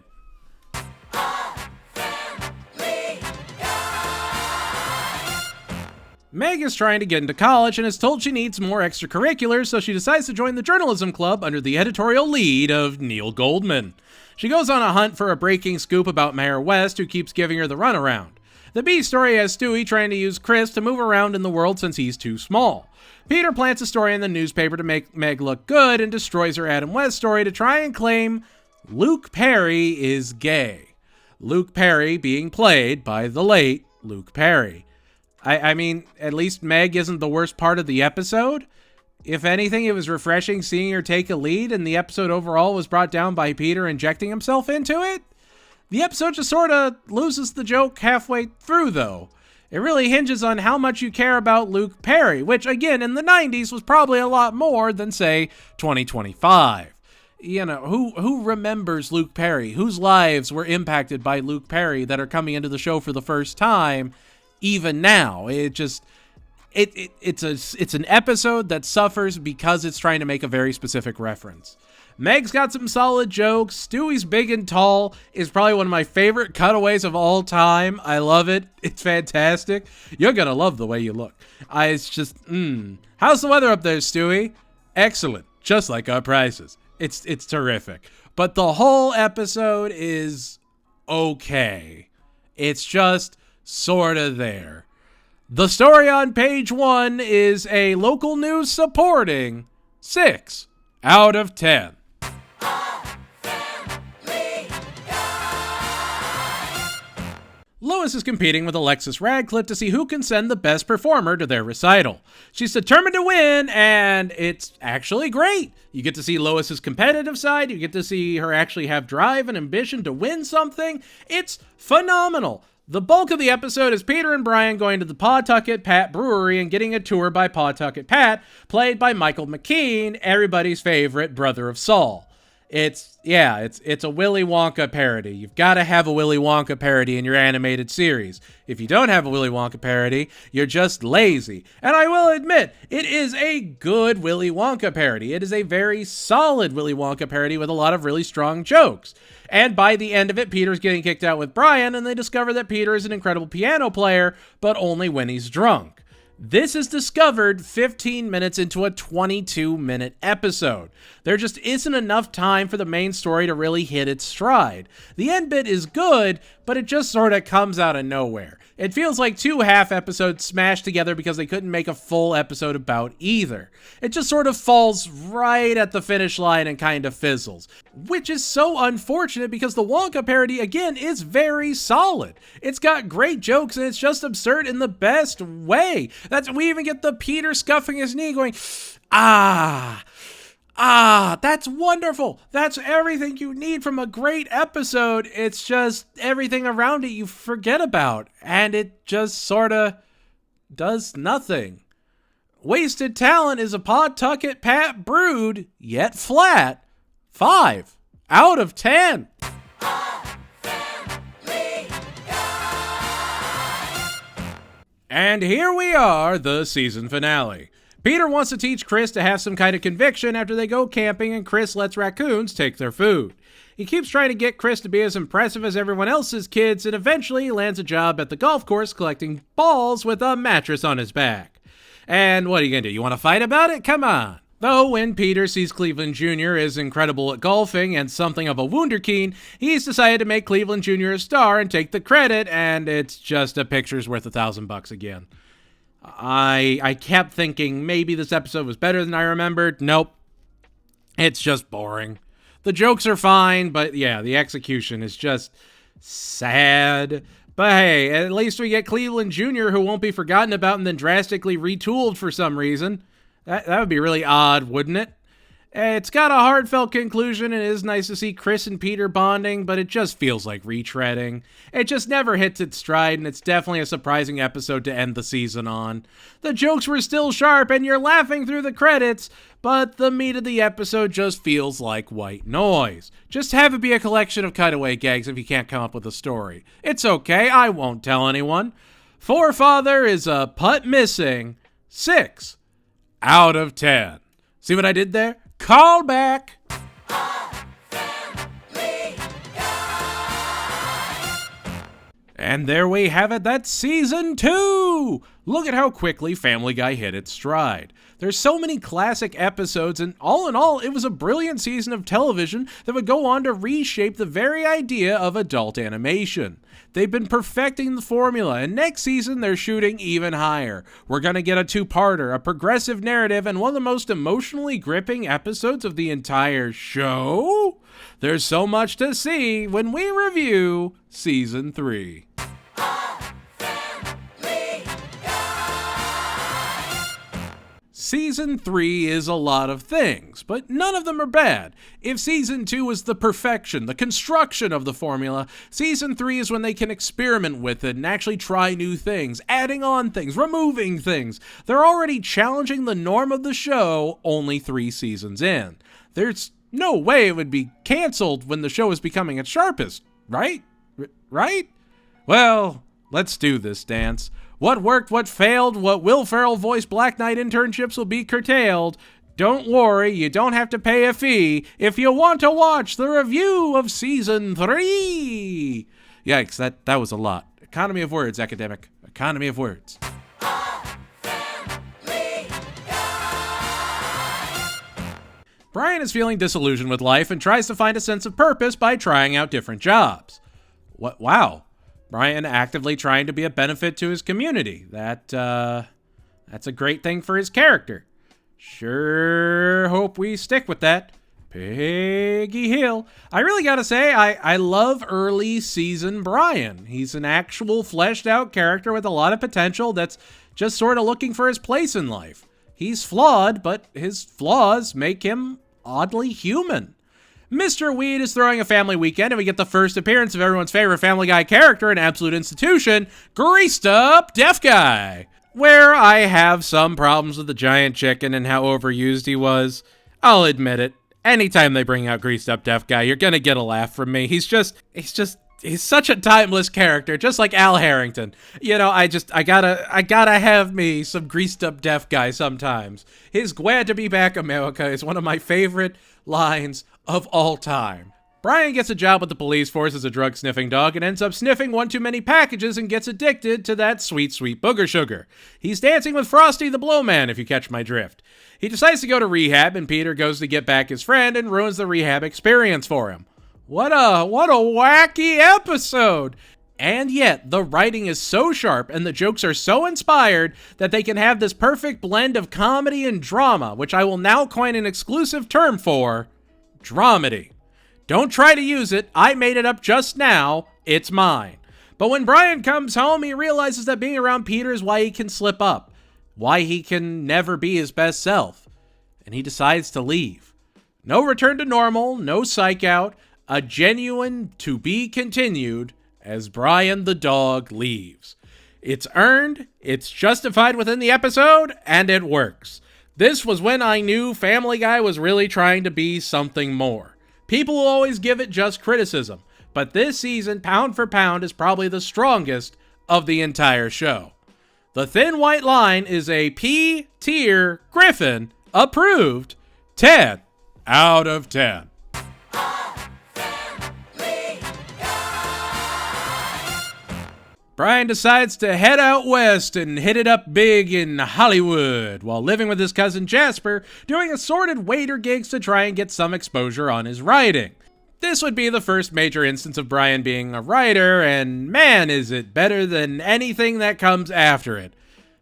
Meg is trying to get into college and is told she needs more extracurriculars, so she decides to join the journalism club under the editorial lead of Neil Goldman. She goes on a hunt for a breaking scoop about Mayor West, who keeps giving her the runaround. The B story has Stewie trying to use Chris to move around in the world since he's too small. Peter plants a story in the newspaper to make Meg look good and destroys her Adam West story to try and claim Luke Perry is gay. Luke Perry being played by the late Luke Perry. I mean, at least Meg isn't the worst part of the episode. If anything, it was refreshing seeing her take a lead, and the episode overall was brought down by Peter injecting himself into it. The episode just sort of loses the joke halfway through, though. It really hinges on how much you care about Luke Perry, which, again, in the 90s was probably a lot more than, say, 2025. You know, who remembers Luke Perry? Whose lives were impacted by Luke Perry that are coming into the show for the first time, even now? It's an episode that suffers because it's trying to make a very specific reference. Meg's got some solid jokes. Stewie's big and tall is probably one of my favorite cutaways of all time. I love it. It's fantastic. You're gonna love the way you look. It's just, How's the weather up there, Stewie? Excellent. Just like our prices. It's terrific. But the whole episode is okay. It's just sort of there. The story on page 1 is a local news supporting 6 out of 10. Lois is competing with Alexis Radcliffe to see who can send the best performer to their recital. She's determined to win, and it's actually great. You get to see Lois's competitive side. You get to see her actually have drive and ambition to win something. It's phenomenal. The bulk of the episode is Peter and Brian going to the Pawtucket Pat Brewery and getting a tour by Pawtucket Pat, played by Michael McKean, everybody's favorite brother of Saul. It's a Willy Wonka parody. You've got to have a Willy Wonka parody in your animated series. If you don't have a Willy Wonka parody, you're just lazy. And I will admit, it is a good Willy Wonka parody. It is a very solid Willy Wonka parody with a lot of really strong jokes. And by the end of it, Peter's getting kicked out with Brian, and they discover that Peter is an incredible piano player, but only when he's drunk. This is discovered 15 minutes into a 22-minute episode. There just isn't enough time for the main story to really hit its stride. The end bit is good, but it just sort of comes out of nowhere. It feels like 2 half episodes smashed together because they couldn't make a full episode about either. It just sort of falls right at the finish line and kind of fizzles, which is so unfortunate because the Wonka parody, again, is very solid. It's got great jokes and it's just absurd in the best way. We even get the Peter scuffing his knee going, that's wonderful. That's everything you need from a great episode. It's just everything around it you forget about, and it just sort of does nothing. Wasted Talent is a Pawtucket Pat brewed, yet flat, 5 out of 10. And here we are, the season finale. Peter wants to teach Chris to have some kind of conviction after they go camping and Chris lets raccoons take their food. He keeps trying to get Chris to be as impressive as everyone else's kids and eventually lands a job at the golf course collecting balls with a mattress on his back. And what are you gonna do? You want to fight about it? Come on. Though when Peter sees Cleveland Jr. is incredible at golfing and something of a wunderkind, he's decided to make Cleveland Jr. a star and take the credit, and it's just a picture's worth $1,000 again. I kept thinking maybe this episode was better than I remembered. Nope. It's just boring. The jokes are fine, but yeah, the execution is just sad. But hey, at least we get Cleveland Jr., who won't be forgotten about and then drastically retooled for some reason. That would be really odd, wouldn't it? It's got a heartfelt conclusion, and it is nice to see Chris and Peter bonding, but it just feels like retreading. It just never hits its stride, and it's definitely a surprising episode to end the season on. The jokes were still sharp, and you're laughing through the credits, but the meat of the episode just feels like white noise. Just have it be a collection of cutaway gags if you can't come up with a story. It's okay, I won't tell anyone. Forefather is a putt missing. 6 out of 10. See what I did there? Call back. And there we have it. That's season 2. Look at how quickly Family Guy hit its stride. There's so many classic episodes, and all in all, it was a brilliant season of television that would go on to reshape the very idea of adult animation. They've been perfecting the formula, and next season they're shooting even higher. We're going to get a 2-parter, a progressive narrative, and one of the most emotionally gripping episodes of the entire show. There's so much to see when we review Season 3. Season 3 is a lot of things, but none of them are bad. If Season 2 is the perfection, the construction of the formula, Season 3 is when they can experiment with it and actually try new things, adding on things, removing things. They're already challenging the norm of the show only 3 seasons in. There's no way it would be canceled when the show is becoming its sharpest, right? Right? Well, let's do this dance. What worked, what failed, what Will Ferrell voiced Black Knight internships will be curtailed. Don't worry, you don't have to pay a fee if you want to watch the review of Season 3. Yikes, that was a lot. Economy of words, academic. Economy of words. Brian is feeling disillusioned with life and tries to find a sense of purpose by trying out different jobs. What? Wow. Brian actively trying to be a benefit to his community. That's a great thing for his character. Sure hope we stick with that. Peggy Hill. I really gotta say, I love early season Brian. He's an actual fleshed out character with a lot of potential that's just sort of looking for his place in life. He's flawed, but his flaws make him oddly human. Mr. Weed is throwing a family weekend, and we get the first appearance of everyone's favorite Family Guy character and absolute institution, Greased Up Deaf Guy. Where I have some problems with the giant chicken and how overused he was, I'll admit it. Anytime they bring out Greased Up Deaf Guy, you're gonna get a laugh from me. He's such a timeless character, just like Al Harrington. You know, I gotta have me some Greased Up Deaf Guy sometimes. His "Glad to be back, America" is one of my favorite lines of all time. Brian gets a job with the police force as a drug-sniffing dog and ends up sniffing one too many packages and gets addicted to that sweet, sweet booger sugar. He's dancing with Frosty the Blowman, if you catch my drift. He decides to go to rehab, and Peter goes to get back his friend and ruins the rehab experience for him. What a wacky episode! And yet, the writing is so sharp and the jokes are so inspired that they can have this perfect blend of comedy and drama, which I will now coin an exclusive term for, dramedy. Don't try to use it. I made it up just now. It's mine. But when Brian comes home, he realizes that being around Peter is why he can slip up, why he can never be his best self, and he decides to leave. No return to normal, no psych out, a genuine to be continued as Brian the dog leaves. It's earned, it's justified within the episode, and it works. This was when I knew Family Guy was really trying to be something more. People will always give it just criticism, but this season, pound for pound, is probably the strongest of the entire show. The Thin White Line is a P-tier Griffin approved 10 out of 10. Brian decides to head out west and hit it up big in Hollywood while living with his cousin Jasper, doing assorted waiter gigs to try and get some exposure on his writing. This would be the first major instance of Brian being a writer, and man, is it better than anything that comes after it.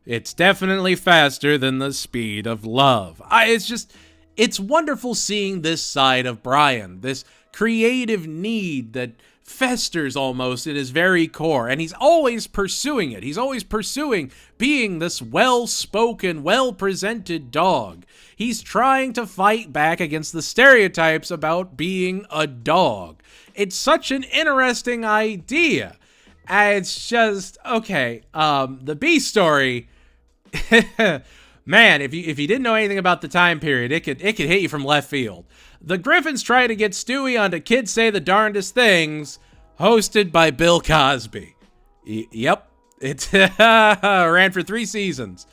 It's definitely faster than the speed of love. It's wonderful seeing this side of Brian, this creative need that festers almost in his very core, and he's always pursuing it. He's always pursuing being this well-spoken, well-presented dog. He's trying to fight back against the stereotypes about being a dog. It's such an interesting idea. It's just, okay, the B story, man, if you didn't know anything about the time period, it could hit you from left field. The Griffins try to get Stewie onto Kids Say the Darndest Things, hosted by Bill Cosby. Yep, it ran for 3 seasons.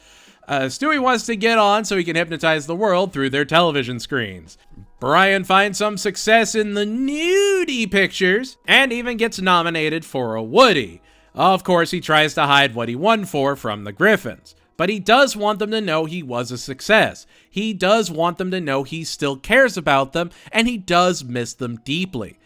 Stewie wants to get on so he can hypnotize the world through their television screens. Brian finds some success in the nudie pictures and even gets nominated for a Woody. Of course, he tries to hide what he won from the Griffins. But he does want them to know he was a success. He does want them to know he still cares about them, and he does miss them deeply.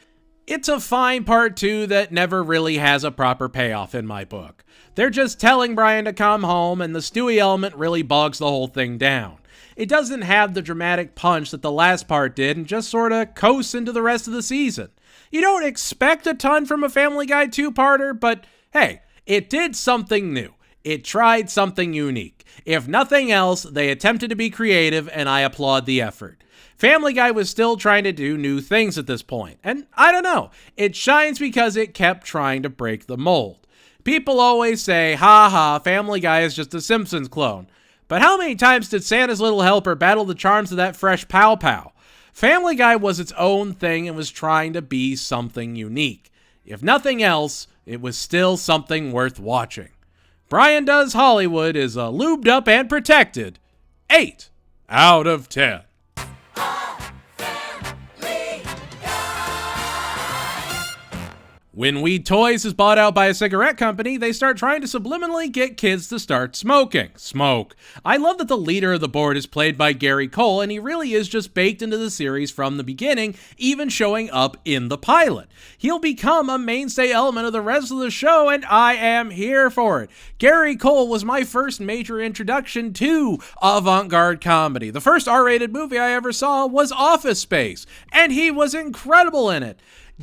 It's a fine part 2 that never really has a proper payoff in my book. They're just telling Brian to come home, and the Stewie element really bogs the whole thing down. It doesn't have the dramatic punch that the last part did, and just sort of coasts into the rest of the season. You don't expect a ton from a Family Guy 2-parter, but hey, it did something new. It tried something unique. If nothing else, they attempted to be creative, and I applaud the effort. Family Guy was still trying to do new things at this point, and I don't know, it shines because it kept trying to break the mold. People always say, ha ha, Family Guy is just a Simpsons clone. But how many times did Santa's Little Helper battle the charms of that fresh Pow Pow? Family Guy was its own thing and was trying to be something unique. If nothing else, it was still something worth watching. Brian Does Hollywood is a lubed up and protected 8 out of 10. When Weed Toys is bought out by a cigarette company, they start trying to subliminally get kids to start smoking. Smoke. I love that the leader of the board is played by Gary Cole, and he really is just baked into the series from the beginning, even showing up in the pilot. He'll become a mainstay element of the rest of the show, and I am here for it. Gary Cole was my first major introduction to avant-garde comedy. The first R-rated movie I ever saw was Office Space, and he was incredible in it.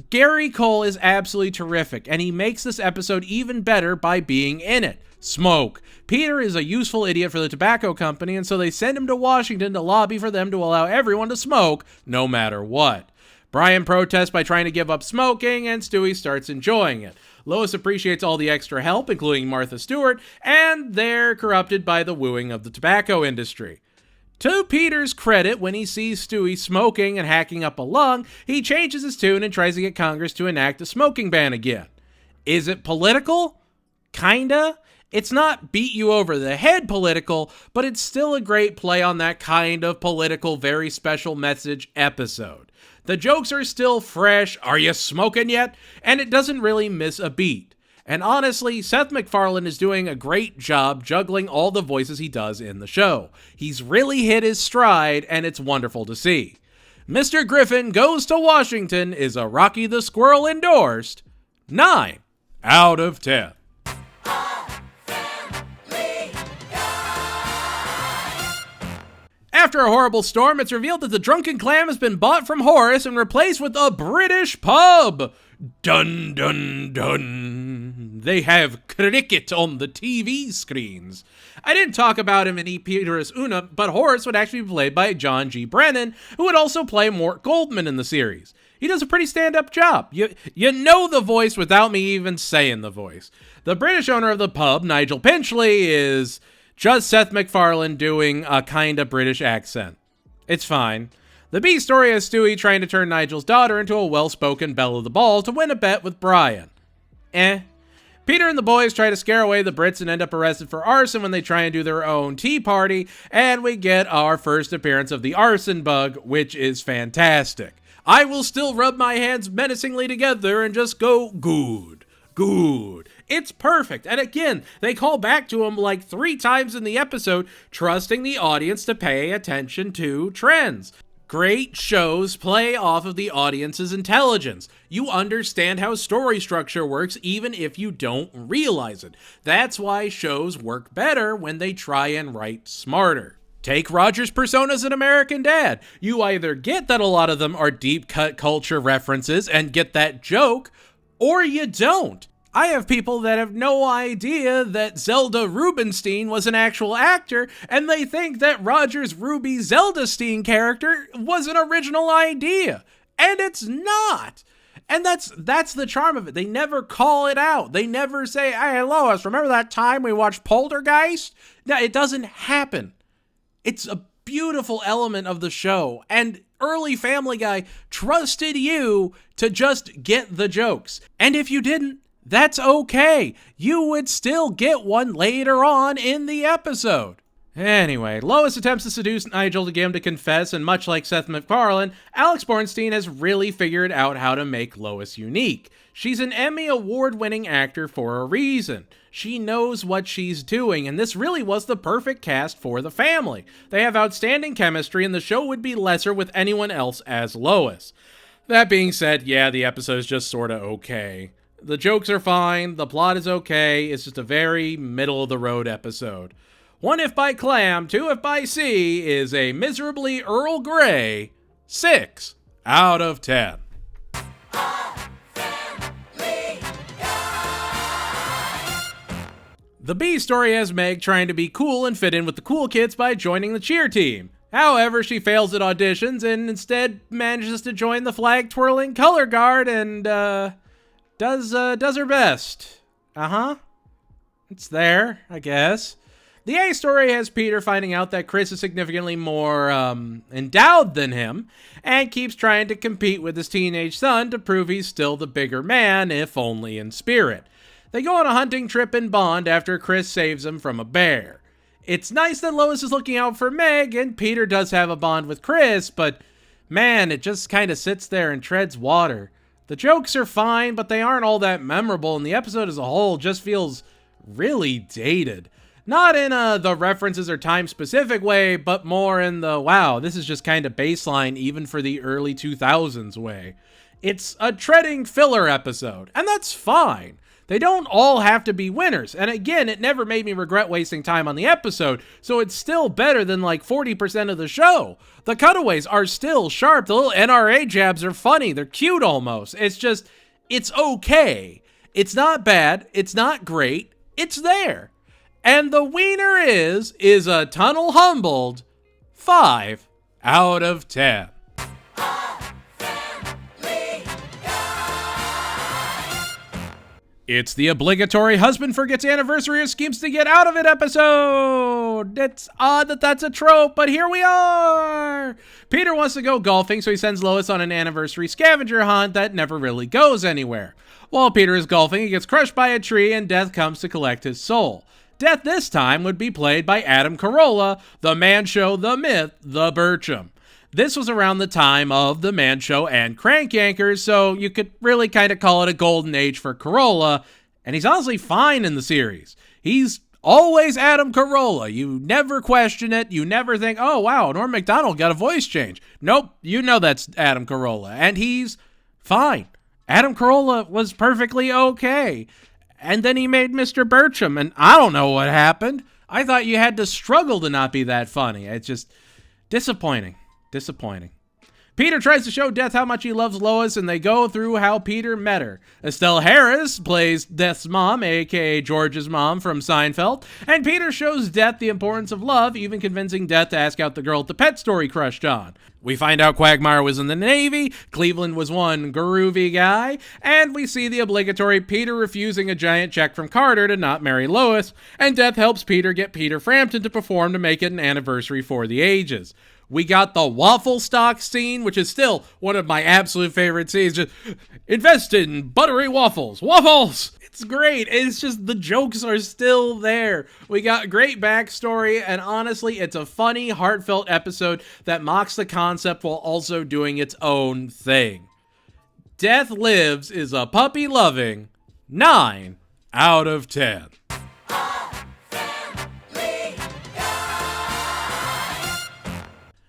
Gary Cole is absolutely terrific, and he makes this episode even better by being in it. Smoke. Peter is a useful idiot for the tobacco company, and so they send him to Washington to lobby for them to allow everyone to smoke, no matter what. Brian protests by trying to give up smoking, and Stewie starts enjoying it. Lois appreciates all the extra help, including Martha Stewart, and they're corrupted by the wooing of the tobacco industry. To Peter's credit, when he sees Stewie smoking and hacking up a lung, he changes his tune and tries to get Congress to enact a smoking ban again. Is it political? Kinda. It's not beat you over the head political, but it's still a great play on that kind of political, very special message episode. The jokes are still fresh, are you smoking yet? And it doesn't really miss a beat. And honestly, Seth MacFarlane is doing a great job juggling all the voices he does in the show. He's really hit his stride, and it's wonderful to see. Mr. Griffin Goes to Washington is a Rocky the Squirrel endorsed 9 out of 10. After a horrible storm, it's revealed that the drunken clam has been bought from Horace and replaced with a British pub. Dun dun dun. They have cricket on the TV screens. I didn't talk about him in E. Peter's Una, but Horace would actually be played by John G. Brennan, who would also play Mort Goldman in the series. He does a pretty stand-up job. You know the voice without me even saying the voice. The British owner of the pub, Nigel Pinchley, is just Seth MacFarlane doing a kind of British accent. It's fine. The B story has Stewie trying to turn Nigel's daughter into a well-spoken belle of the ball to win a bet with Brian. Peter and the boys try to scare away the Brits and end up arrested for arson when they try and do their own tea party, and we get our first appearance of the arson bug, which is fantastic. I will still rub my hands menacingly together and just go, good, good. It's perfect. And again, they call back to him like 3 times in the episode, trusting the audience to pay attention to trends. Great shows play off of the audience's intelligence. You understand how story structure works even if you don't realize it. That's why shows work better when they try and write smarter. Take Roger's persona as an American Dad. You either get that a lot of them are deep cut culture references and get that joke, or you don't. I have people that have no idea that Zelda Rubinstein was an actual actor, and they think that Roger's Ruby Zeldestein character was an original idea. And it's not. And that's the charm of it. They never call it out. They never say, hey, Lois, remember that time we watched Poltergeist? No, it doesn't happen. It's a beautiful element of the show. And early Family Guy trusted you to just get the jokes. And if you didn't, that's okay. You would still get one later on in the episode. Anyway, Lois attempts to seduce Nigel to get him to confess, and much like Seth MacFarlane, Alex Bornstein has really figured out how to make Lois unique. She's an Emmy award-winning actor for a reason. She knows what she's doing, and this really was the perfect cast for the family. They have outstanding chemistry, and the show would be lesser with anyone else as Lois. That being said, yeah, the episode's just sorta okay. The jokes are fine, the plot is okay, it's just a very middle-of-the-road episode. 1 if by Clam, 2 if by Sea is a miserably Earl Grey 6 out of 10. The B story has Meg trying to be cool and fit in with the cool kids by joining the cheer team. However, she fails at auditions and instead manages to join the flag-twirling color guard and, does her best. It's there, I guess. The A story has Peter finding out that Chris is significantly more, endowed than him, and keeps trying to compete with his teenage son to prove he's still the bigger man, if only in spirit. They go on a hunting trip and bond after Chris saves him from a bear. It's nice that Lois is looking out for Meg, and Peter does have a bond with Chris, but man, it just kind of sits there and treads water. The jokes are fine, but they aren't all that memorable, and the episode as a whole just feels really dated. Not in the references or time-specific way, but more in the, wow, this is just kind of baseline even for the early 2000s way. It's a treading filler episode, and that's fine. They don't all have to be winners, and again, it never made me regret wasting time on the episode, so it's still better than like 40% of the show. The cutaways are still sharp, the little NRA jabs are funny, they're cute almost. It's just, it's okay. It's not bad, it's not great, it's there. And the wiener is a tunnel humbled 5 out of 10. It's the obligatory husband forgets anniversary or schemes to get out of it episode. It's odd that that's a trope, but here we are. Peter wants to go golfing, so he sends Lois on an anniversary scavenger hunt that never really goes anywhere. While Peter is golfing, he gets crushed by a tree and Death comes to collect his soul. Death this time would be played by Adam Carolla, the man show, the myth, the Bertram. This was around the time of The Man Show and Crank Yankers, so you could really kind of call it a golden age for Carolla, and he's honestly fine in the series. He's always Adam Carolla. You never question it. You never think, oh, wow, Norm Macdonald got a voice change. Nope, you know that's Adam Carolla, and he's fine. Adam Carolla was perfectly okay. And then he made Mr. Bertram, and I don't know what happened. I thought you had to struggle to not be that funny. It's just disappointing. Peter tries to show Death how much he loves Lois, and they go through how Peter met her. Estelle Harris plays Death's mom, aka George's mom from Seinfeld, and Peter shows Death the importance of love, even convincing Death to ask out the girl at the pet store he crushed on. We find out Quagmire was in the Navy, Cleveland was one groovy guy, and we see the obligatory Peter refusing a giant check from Carter to not marry Lois, and Death helps Peter get Peter Frampton to perform to make it an anniversary for the ages. We got the waffle stock scene, which is still one of my absolute favorite scenes. Just invest in buttery waffles. Waffles! It's great. It's just the jokes are still there. We got great backstory, and honestly, it's a funny, heartfelt episode that mocks the concept while also doing its own thing. Death Lives is a puppy-loving 9 out of 10.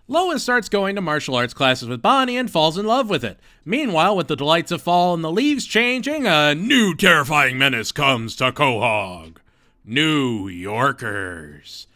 Lois starts going to martial arts classes with Bonnie and falls in love with it. Meanwhile, with the delights of fall and the leaves changing, a new terrifying menace comes to Quahog. New Yorkers.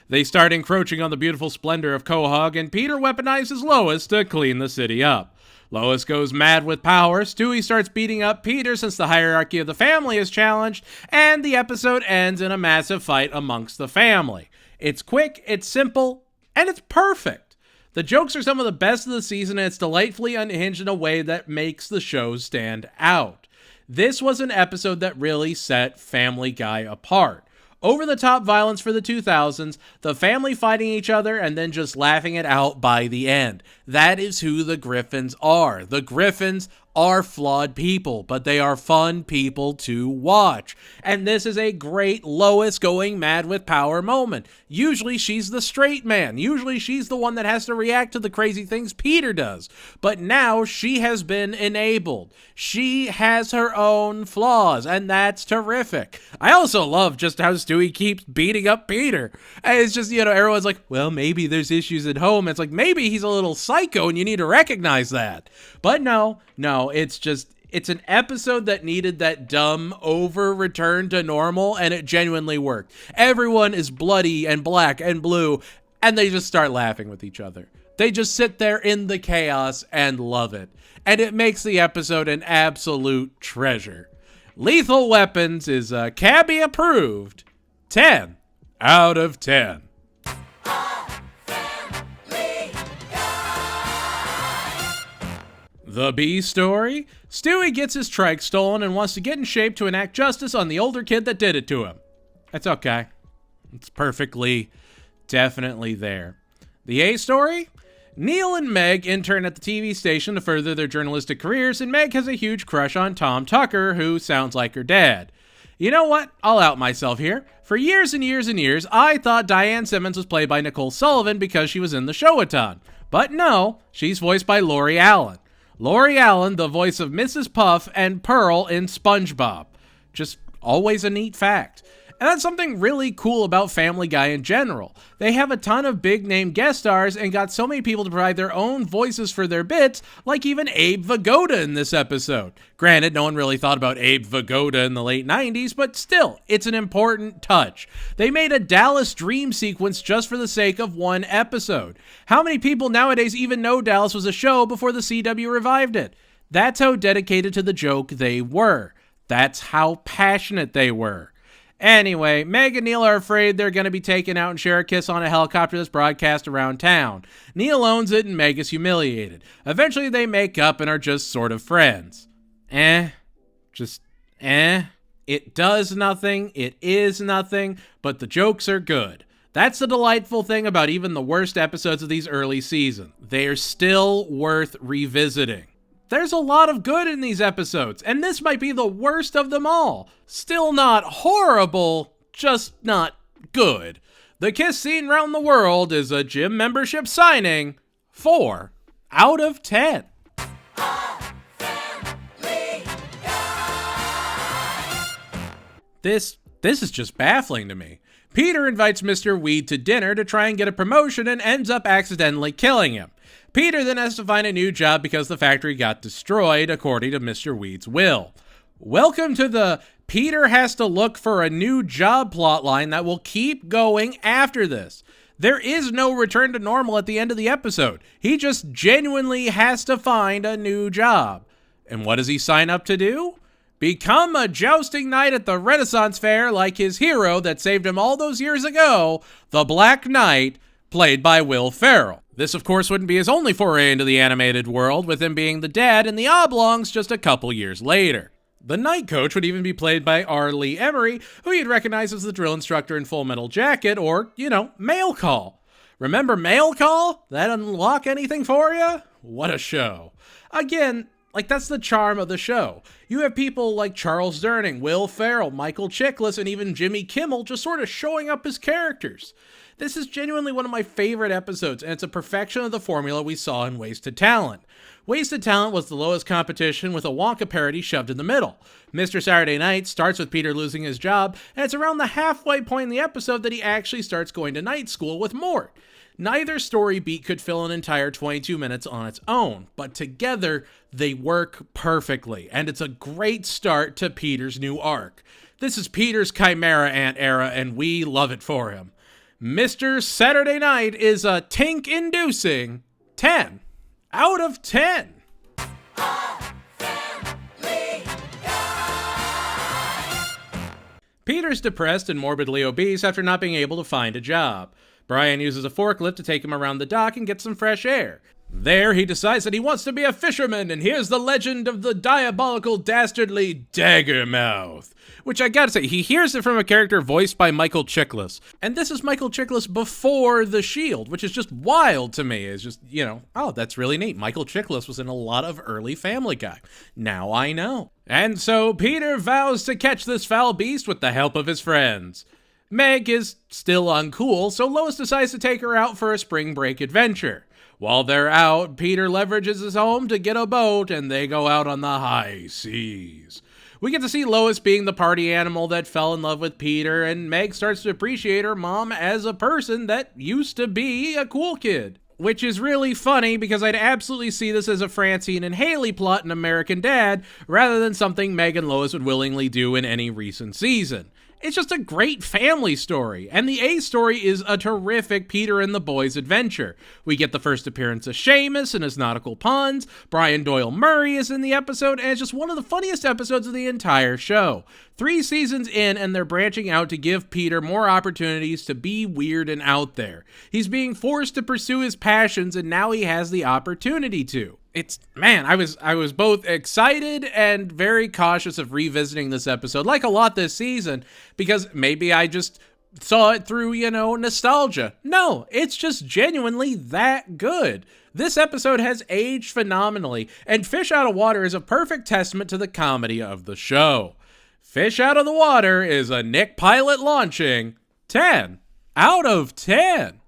They start encroaching on the beautiful splendor of Quahog, and Peter weaponizes Lois to clean the city up. Lois goes mad with power, Stewie starts beating up Peter since the hierarchy of the family is challenged, and the episode ends in a massive fight amongst the family. It's quick, it's simple, and it's perfect. The jokes are some of the best of the season, and it's delightfully unhinged in a way that makes the show stand out. This was an episode that really set Family Guy apart. Over-the-top violence for the 2000s, the family fighting each other, and then just laughing it out by the end. That is who the Griffins are. The Griffins are flawed people, but they are fun people to watch. And this is a great Lois going mad with power moment. Usually she's the straight man. Usually she's the one that has to react to the crazy things Peter does. But now she has been enabled. She has her own flaws, and that's terrific. I also love just how Stewie keeps beating up Peter. And it's just, everyone's like, well, maybe there's issues at home. It's like, maybe he's a little psycho and you need to recognize that. But no, it's an episode that needed that dumb over return to normal, and it genuinely worked. Everyone is bloody and black and blue, and they just start laughing with each other. They just sit there in the chaos and love it. And it makes the episode an absolute treasure. Lethal Weapons is Cabby approved 10 out of 10. The B story? Stewie gets his trike stolen and wants to get in shape to enact justice on the older kid that did it to him. That's okay. It's perfectly, definitely there. The A story? Neil and Meg intern at the TV station to further their journalistic careers, and Meg has a huge crush on Tom Tucker, who sounds like her dad. You know what? I'll out myself here. For years and years and years, I thought Diane Simmons was played by Nicole Sullivan because she was in the show a ton. But no, she's voiced by Lori Allen. Lori Allen, the voice of Mrs. Puff and Pearl in SpongeBob. Just always a neat fact. And that's something really cool about Family Guy in general. They have a ton of big-name guest stars and got so many people to provide their own voices for their bits, like even Abe Vigoda in this episode. Granted, no one really thought about Abe Vigoda in the late 90s, but still, it's an important touch. They made a Dallas dream sequence just for the sake of one episode. How many people nowadays even know Dallas was a show before the CW revived it? That's how dedicated to the joke they were. That's how passionate they were. Anyway, Meg and Neil are afraid they're going to be taken out and share a kiss on a helicopter that's broadcast around town. Neil owns it and Meg is humiliated. Eventually they make up and are just sort of friends. It does nothing, it is nothing, but the jokes are good. That's the delightful thing about even the worst episodes of these early seasons. They are still worth revisiting. There's a lot of good in these episodes, and this might be the worst of them all. Still not horrible, just not good. The kiss scene around the world is a gym membership signing 4 out of 10. This is just baffling to me. Peter invites Mr. Weed to dinner to try and get a promotion and ends up accidentally killing him. Peter then has to find a new job because the factory got destroyed, according to Mr. Weed's will. Welcome to the Peter has to look for a new job plotline that will keep going after this. There is no return to normal at the end of the episode. He just genuinely has to find a new job. And what does he sign up to do? Become a jousting knight at the Renaissance Fair like his hero that saved him all those years ago, the Black Knight, played by Will Ferrell. This, of course, wouldn't be his only foray into the animated world, with him being the dad in The Oblongs just a couple years later. The night coach would even be played by R. Lee Emery, who you'd recognize as the drill instructor in Full Metal Jacket, or, Mail Call. Remember Mail Call? That unlock anything for you? What a show. Again, that's the charm of the show. You have people like Charles Durning, Will Ferrell, Michael Chiklis, and even Jimmy Kimmel just sort of showing up as characters. This is genuinely one of my favorite episodes, and it's a perfection of the formula we saw in Wasted Talent. Wasted Talent was the lowest competition with a Wonka parody shoved in the middle. Mr. Saturday Night starts with Peter losing his job, and it's around the halfway point in the episode that he actually starts going to night school with Mort. Neither story beat could fill an entire 22 minutes on its own, but together they work perfectly, and it's a great start to Peter's new arc. This is Peter's Chimera Ant era, and we love it for him. Mr. Saturday Night is a tink-inducing 10 out of 10. Peter's depressed and morbidly obese after not being able to find a job. Brian uses a forklift to take him around the dock and get some fresh air. There, he decides that he wants to be a fisherman, and here's the legend of the diabolical, dastardly Daggermouth. Which I gotta say, he hears it from a character voiced by Michael Chiklis. And this is Michael Chiklis before The Shield, which is just wild to me. It's just, oh, that's really neat. Michael Chiklis was in a lot of early Family Guy. Now I know. And so Peter vows to catch this foul beast with the help of his friends. Meg is still uncool, so Lois decides to take her out for a spring break adventure. While they're out, Peter leverages his home to get a boat, and they go out on the high seas. We get to see Lois being the party animal that fell in love with Peter, and Meg starts to appreciate her mom as a person that used to be a cool kid. Which is really funny because I'd absolutely see this as a Francine and Haley plot in American Dad, rather than something Meg and Lois would willingly do in any recent season. It's just a great family story, and the A story is a terrific Peter and the boys adventure. We get the first appearance of Seamus and his nautical puns, Brian Doyle Murray is in the episode, and it's just one of the funniest episodes of the entire show. 3 seasons in, and they're branching out to give Peter more opportunities to be weird and out there. He's being forced to pursue his passions, and now he has the opportunity to. I was both excited and very cautious of revisiting this episode, like a lot this season, because maybe I just saw it through, nostalgia. No, it's just genuinely that good. This episode has aged phenomenally, and Fish Out of Water is a perfect testament to the comedy of the show. Fish Out of the Water is a Nick pilot launching 10 out of 10.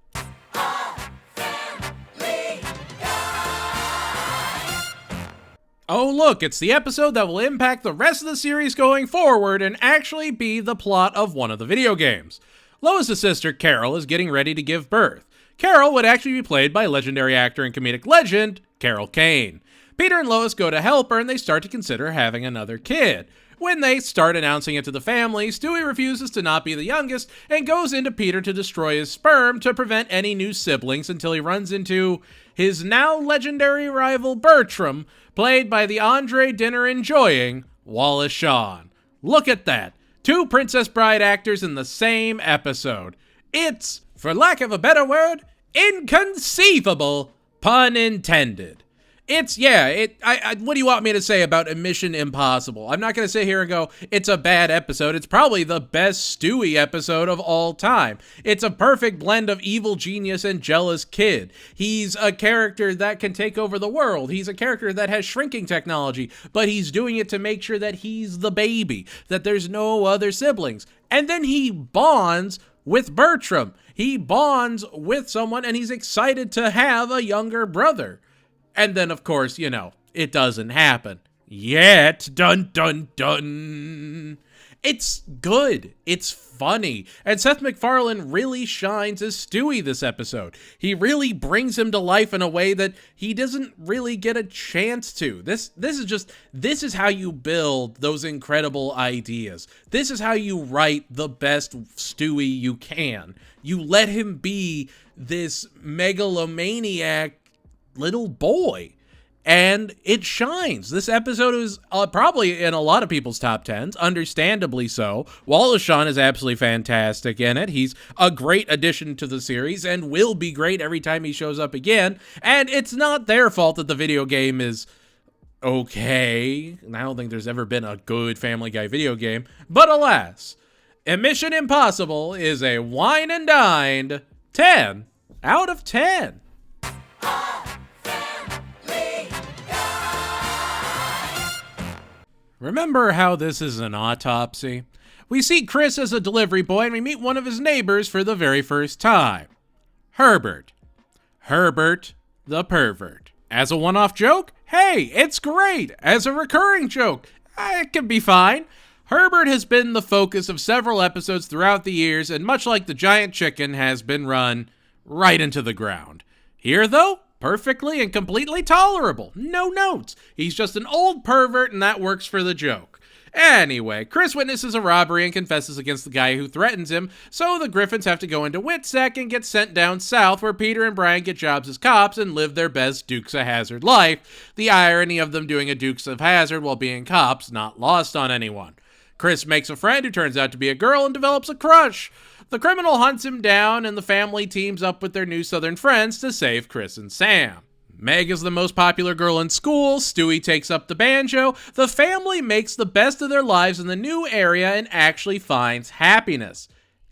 Oh look, it's the episode that will impact the rest of the series going forward and actually be the plot of one of the video games. Lois' sister, Carol, is getting ready to give birth. Carol would actually be played by legendary actor and comedic legend, Carol Kane. Peter and Lois go to help her and they start to consider having another kid. When they start announcing it to the family, Stewie refuses to not be the youngest and goes into Peter to destroy his sperm to prevent any new siblings until he runs into his now legendary rival Bertram, played by the Andre dinner-enjoying Wallace Shawn. Look at that. 2 Princess Bride actors in the same episode. It's, for lack of a better word, inconceivable, pun intended. What do you want me to say about Mission Impossible? I'm not going to sit here and go, it's a bad episode. It's probably the best Stewie episode of all time. It's a perfect blend of evil genius and jealous kid. He's a character that can take over the world. He's a character that has shrinking technology, but he's doing it to make sure that he's the baby, that there's no other siblings. And then he bonds with Bertram. He bonds with someone, and he's excited to have a younger brother. And then, of course, it doesn't happen. Yet. Dun, dun, dun. It's good. It's funny. And Seth MacFarlane really shines as Stewie this episode. He really brings him to life in a way that he doesn't really get a chance to. This is how you build those incredible ideas. This is how you write the best Stewie you can. You let him be this megalomaniac little boy, and it shines. This episode is probably in a lot of people's top 10s, understandably so. Wallace Shawn is absolutely fantastic in it. He's a great addition to the series and will be great every time he shows up again, and it's not their fault that the video game is okay. I don't think there's ever been a good Family Guy video game, but alas, Mission Impossible is a wine and dined 10 out of 10. Remember how this is an autopsy? We see Chris as a delivery boy and we meet one of his neighbors for the very first time. Herbert. Herbert the pervert. As a one-off joke? Hey, it's great. As a recurring joke? It can be fine. Herbert has been the focus of several episodes throughout the years and much like the giant chicken has been run right into the ground. Here though? Perfectly and completely tolerable. No notes. He's just an old pervert and that works for the joke. Anyway, Chris witnesses a robbery and confesses against the guy who threatens him, so the Griffins have to go into WITSEC and get sent down south where Peter and Brian get jobs as cops and live their best Dukes of Hazzard life. The irony of them doing a Dukes of Hazzard while being cops not lost on anyone. Chris makes a friend who turns out to be a girl and develops a crush. The criminal hunts him down, and the family teams up with their new southern friends to save Chris and Sam. Meg is the most popular girl in school, Stewie takes up the banjo, the family makes the best of their lives in the new area and actually finds happiness.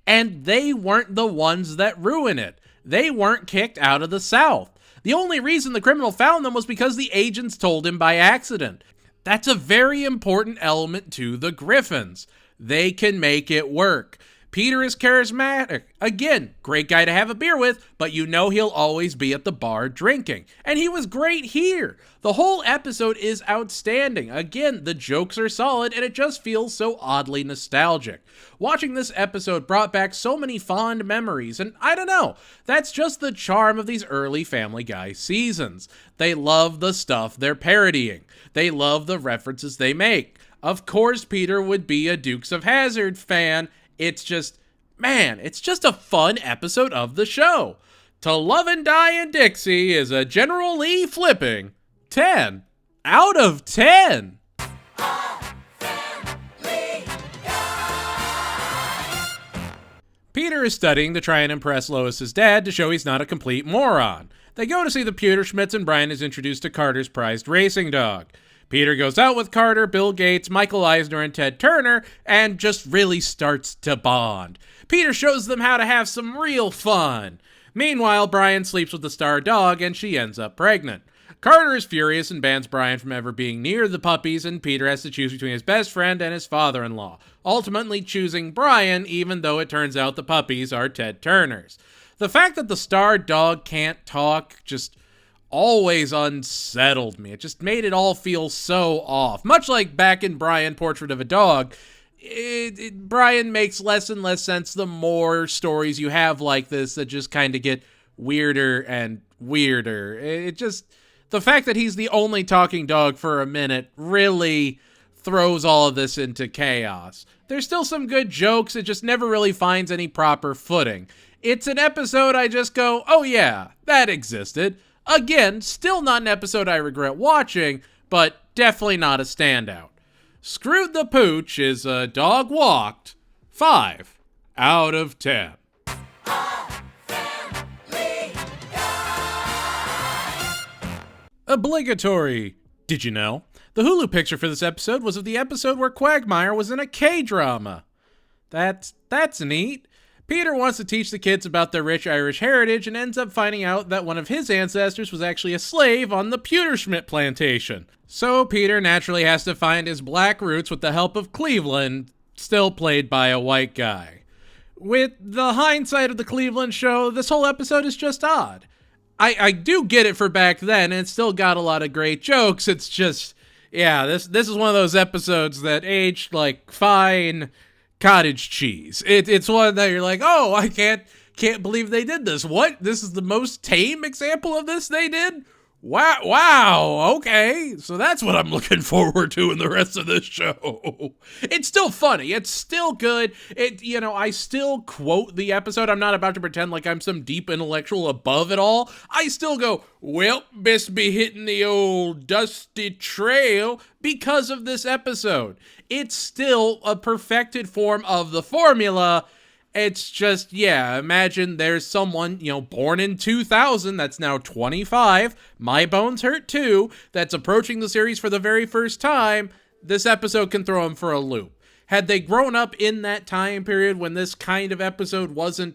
And they weren't the ones that ruin it. They weren't kicked out of the South. The only reason the criminal found them was because the agents told him by accident. That's a very important element to the Griffins. They can make it work. Peter is charismatic. Again, great guy to have a beer with, but you know he'll always be at the bar drinking. And he was great here. The whole episode is outstanding. Again, the jokes are solid and it just feels so oddly nostalgic. Watching this episode brought back so many fond memories, and I don't know, that's just the charm of these early Family Guy seasons. They love the stuff they're parodying. They love the references they make. Of course, Peter would be a Dukes of Hazzard fan, It's just, man, it's just a fun episode of the show. To Love and Die in Dixie is a generally flipping 10 out of 10. Peter is studying to try and impress Lois's dad to show he's not a complete moron. They go to see the Pewterschmidts and Brian is introduced to Carter's prized racing dog. Peter goes out with Carter, Bill Gates, Michael Eisner, and Ted Turner, and just really starts to bond. Peter shows them how to have some real fun. Meanwhile, Brian sleeps with the star dog, and she ends up pregnant. Carter is furious and bans Brian from ever being near the puppies, and Peter has to choose between his best friend and his father-in-law, ultimately choosing Brian, even though it turns out the puppies are Ted Turner's. The fact that the star dog can't talk just always unsettled me. It just made it all feel so off. Much like back in Brian, Portrait of a Dog, Brian makes less and less sense the more stories you have like this that just kind of get weirder and weirder. The fact that he's the only talking dog for a minute really throws all of this into chaos. There's still some good jokes, it just never really finds any proper footing. It's an episode I just go, oh yeah, that existed. Again, still not an episode I regret watching, but definitely not a standout. Screwed the Pooch is a dog walked 5 out of 10. Obligatory. Did you know? The Hulu picture for this episode was of the episode where Quagmire was in a K-drama. That's neat. Peter wants to teach the kids about their rich Irish heritage and ends up finding out that one of his ancestors was actually a slave on the Pewterschmidt plantation. So Peter naturally has to find his black roots with the help of Cleveland, still played by a white guy. With the hindsight of the Cleveland show, this whole episode is just odd. I do get it for back then, and it's still got a lot of great jokes. It's just, yeah, this is one of those episodes that aged like fine cottage cheese. It's one that you're like, oh, I can't believe they did this. What? This is the most tame example of this they did? Wow, okay. So that's what I'm looking forward to in the rest of this show. It's still funny. It's still good. I still quote the episode. I'm not about to pretend like I'm some deep intellectual above it all. I still go, well, best be hitting the old dusty trail because of this episode. It's still a perfected form of the formula. It's just, yeah, imagine there's someone, born in 2000, that's now 25, My Bones Hurt Too, that's approaching the series for the very first time. This episode can throw him for a loop. Had they grown up in that time period when this kind of episode wasn't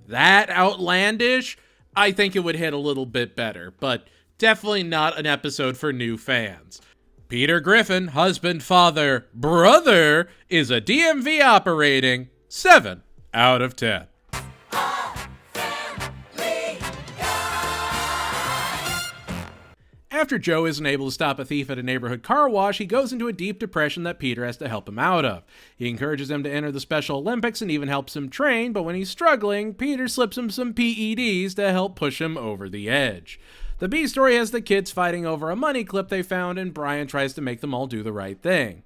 that outlandish, I think it would hit a little bit better, but definitely not an episode for new fans. Peter Griffin, husband, father, brother, is a DMV operating 7 out of 10. After Joe isn't able to stop a thief at a neighborhood car wash, he goes into a deep depression that Peter has to help him out of. He encourages him to enter the Special Olympics and even helps him train, but when he's struggling, Peter slips him some PEDs to help push him over the edge. The B story has the kids fighting over a money clip they found, and Brian tries to make them all do the right thing.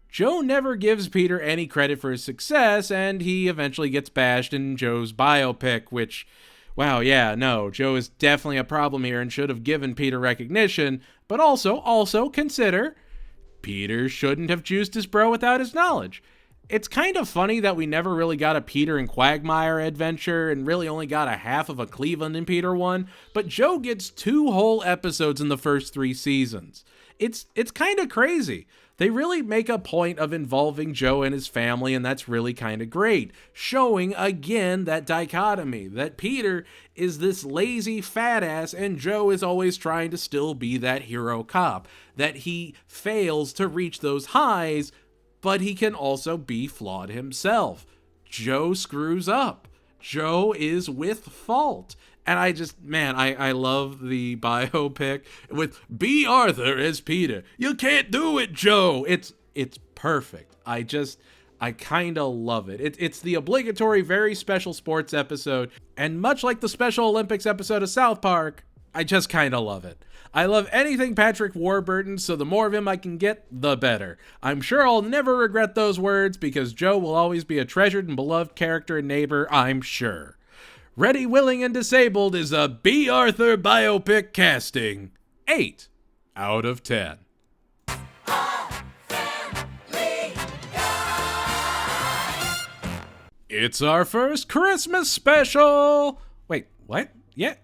Joe never gives Peter any credit for his success, and he eventually gets bashed in Joe's biopic, which, wow, yeah, no, Joe is definitely a problem here and should have given Peter recognition, but also consider, Peter shouldn't have juiced his bro without his knowledge. It's kind of funny that we never really got a Peter and Quagmire adventure and really only got a half of a Cleveland and Peter one, but Joe gets 2 whole episodes in the first 3 seasons. It's kind of crazy. They really make a point of involving Joe and his family, and that's really kind of great. Showing, again, that dichotomy, that Peter is this lazy fat ass, and Joe is always trying to still be that hero cop. That he fails to reach those highs, but he can also be flawed himself. Joe screws up. Joe is with fault. And I love the biopic with B. Arthur as Peter. You can't do it, Joe. It's perfect. I kind of love it. It's the obligatory, very special sports episode. And much like the Special Olympics episode of South Park, I just kind of love it. I love anything Patrick Warburton, so the more of him I can get, the better. I'm sure I'll never regret those words because Joe will always be a treasured and beloved character and neighbor, I'm sure. Ready, Willing, and Disabled is a B. Arthur biopic casting. 8 out of 10. It's our first Christmas special! Wait, what?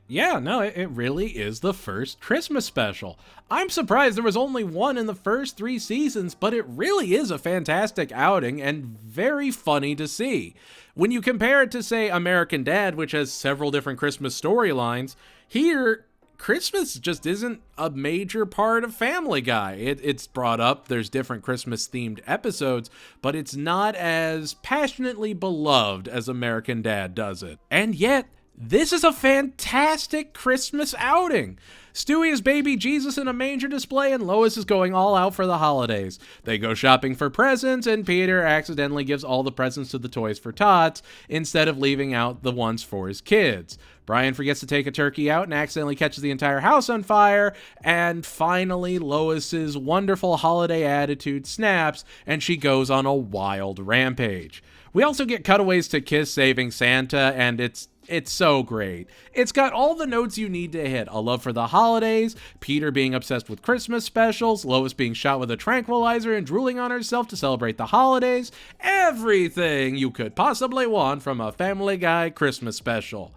Yeah, no, it really is the first Christmas special. I'm surprised there was only one in the first 3 seasons, but it really is a fantastic outing and very funny to see. When you compare it to, say, American Dad, which has several different Christmas storylines, here, Christmas just isn't a major part of Family Guy. It's brought up, there's different Christmas-themed episodes, but it's not as passionately beloved as American Dad does it. And yet, this is a fantastic Christmas outing. Stewie is baby Jesus in a manger display, and Lois is going all out for the holidays. They go shopping for presents, and Peter accidentally gives all the presents to the Toys for Tots instead of leaving out the ones for his kids. Brian forgets to take a turkey out and accidentally catches the entire house on fire, and finally Lois's wonderful holiday attitude snaps, and she goes on a wild rampage. We also get cutaways to Kiss saving Santa, and it's so great. It's got all the notes you need to hit. A love for the holidays, Peter being obsessed with Christmas specials, Lois being shot with a tranquilizer and drooling on herself to celebrate the holidays. Everything you could possibly want from a Family Guy Christmas special.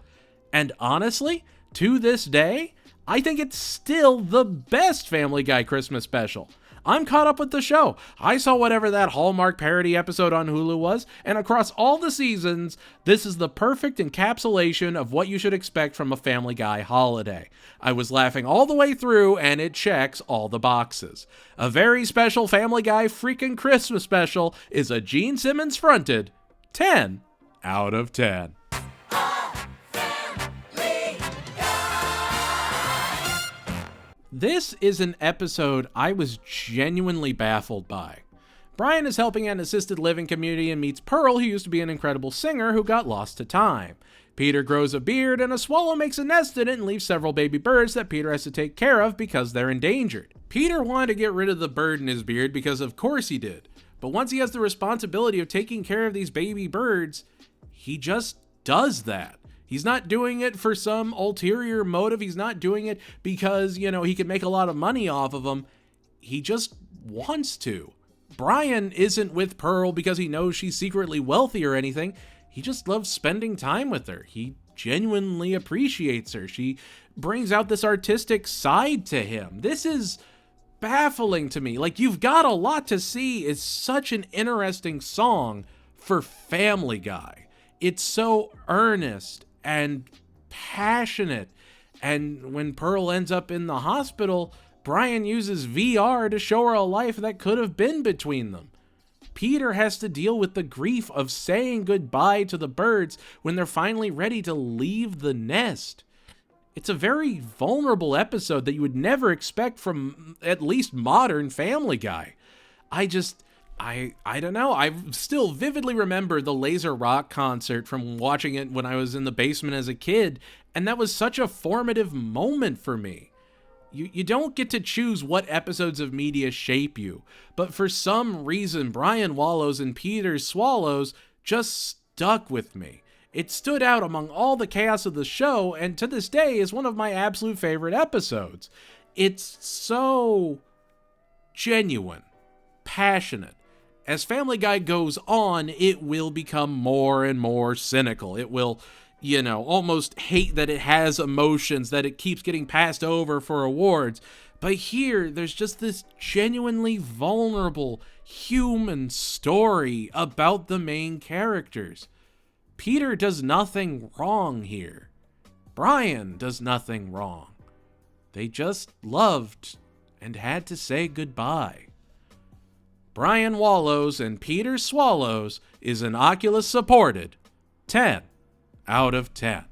And honestly, to this day, I think it's still the best Family Guy Christmas special. I'm caught up with the show. I saw whatever that Hallmark parody episode on Hulu was, and across all the seasons, this is the perfect encapsulation of what you should expect from a Family Guy holiday. I was laughing all the way through, and it checks all the boxes. A very special Family Guy freaking Christmas special is a Gene Simmons fronted 10 out of 10. This is an episode I was genuinely baffled by. Brian is helping an assisted living community and meets Pearl, who used to be an incredible singer who got lost to time. Peter grows a beard, and a swallow makes a nest in it and leaves several baby birds that Peter has to take care of because they're endangered. Peter wanted to get rid of the bird in his beard because of course he did, but once he has the responsibility of taking care of these baby birds, he just does that. He's not doing it for some ulterior motive. He's not doing it because, he can make a lot of money off of them. He just wants to. Brian isn't with Pearl because he knows she's secretly wealthy or anything. He just loves spending time with her. He genuinely appreciates her. She brings out this artistic side to him. This is baffling to me. Like, You've Got a Lot to See is such an interesting song for Family Guy. It's so earnest and passionate, and when Pearl ends up in the hospital, Brian uses VR to show her a life that could have been between them. Peter has to deal with the grief of saying goodbye to the birds when they're finally ready to leave the nest. It's a very vulnerable episode that you would never expect from at least modern Family Guy. I don't know. I still vividly remember the Laser Rock concert from watching it when I was in the basement as a kid, and that was such a formative moment for me. You don't get to choose what episodes of media shape you, but for some reason, Brian Wallows and Peter Swallows just stuck with me. It stood out among all the chaos of the show, and to this day is one of my absolute favorite episodes. It's so genuine, passionate. As Family Guy goes on, it will become more and more cynical. It will, almost hate that it has emotions, that it keeps getting passed over for awards. But here, there's just this genuinely vulnerable human story about the main characters. Peter does nothing wrong here. Brian does nothing wrong. They just loved and had to say goodbye. Brian Wallows and Peter Swallows is an Oculus-supported 10 out of 10.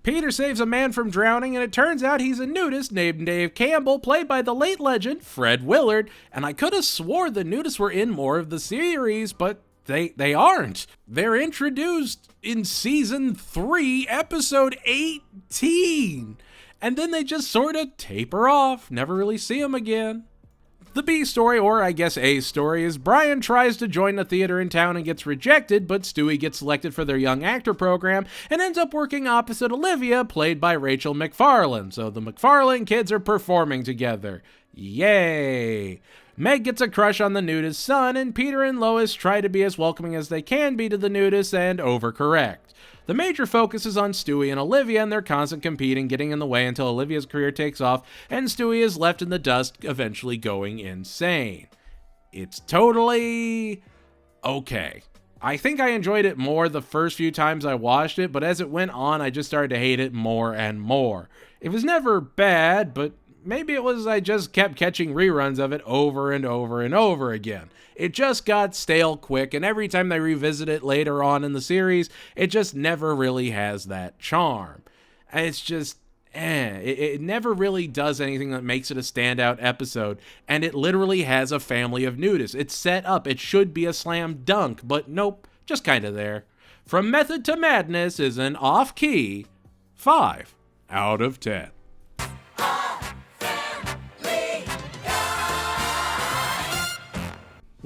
Peter saves a man from drowning, and it turns out he's a nudist named Dave Campbell, played by the late legend Fred Willard, and I could have swore the nudists were in more of the series, but they aren't. They're introduced in season 3, episode 18. And then they just sort of taper off, never really see them again. The B story, or I guess A story, is Brian tries to join the theater in town and gets rejected, but Stewie gets selected for their young actor program and ends up working opposite Olivia, played by Rachel McFarlane. So the McFarlane kids are performing together. Yay! Meg gets a crush on the nudist's son, and Peter and Lois try to be as welcoming as they can be to the nudist and overcorrect. The major focus is on Stewie and Olivia and their constant competing, getting in the way until Olivia's career takes off and Stewie is left in the dust, eventually going insane. It's totally okay. I think I enjoyed it more the first few times I watched it, but as it went on, I just started to hate it more and more. It was never bad, but maybe it was I just kept catching reruns of it over and over and over again. It just got stale quick, and every time they revisit it later on in the series, it just never really has that charm. And it's just, it never really does anything that makes it a standout episode, and it literally has a family of nudists. It's set up, it should be a slam dunk, but nope, just kind of there. From Method to Madness is an off-key 5 out of 10.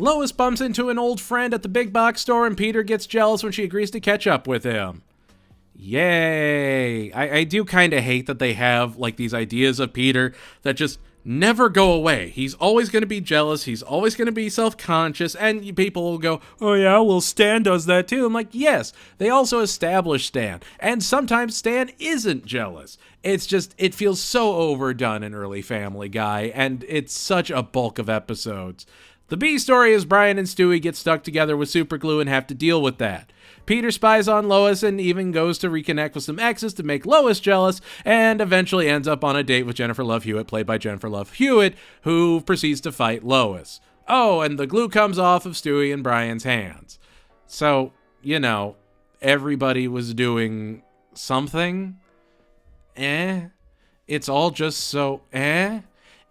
Lois bumps into an old friend at the big box store and Peter gets jealous when she agrees to catch up with him. Yay! I do kind of hate that they have like these ideas of Peter that just never go away. He's always going to be jealous, he's always going to be self-conscious, and people will go, oh yeah, well Stan does that too. I'm like, yes, they also establish Stan, and sometimes Stan isn't jealous. It's just, it feels so overdone in early Family Guy, and it's such a bulk of episodes. The B story is Brian and Stewie get stuck together with superglue and have to deal with that. Peter spies on Lois and even goes to reconnect with some exes to make Lois jealous, and eventually ends up on a date with Jennifer Love Hewitt, played by Jennifer Love Hewitt, who proceeds to fight Lois. Oh, and the glue comes off of Stewie and Brian's hands. So, you know, everybody was doing something. It's all just so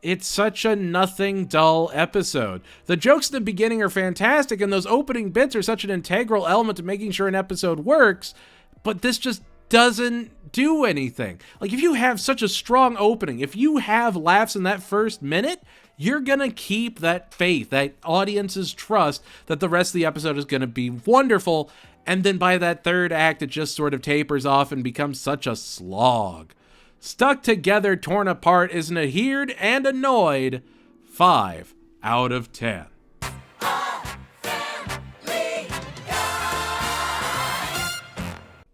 It's such a nothing, dull episode. The jokes at the beginning are fantastic, and those opening bits are such an integral element to making sure an episode works, but this just doesn't do anything. Like, if you have such a strong opening, if you have laughs in that first minute, you're gonna keep that faith, that audience's trust that the rest of the episode is gonna be wonderful, and then by that third act, it just sort of tapers off and becomes such a slog. Stuck Together, Torn Apart is an adhered and annoyed 5 out of 10.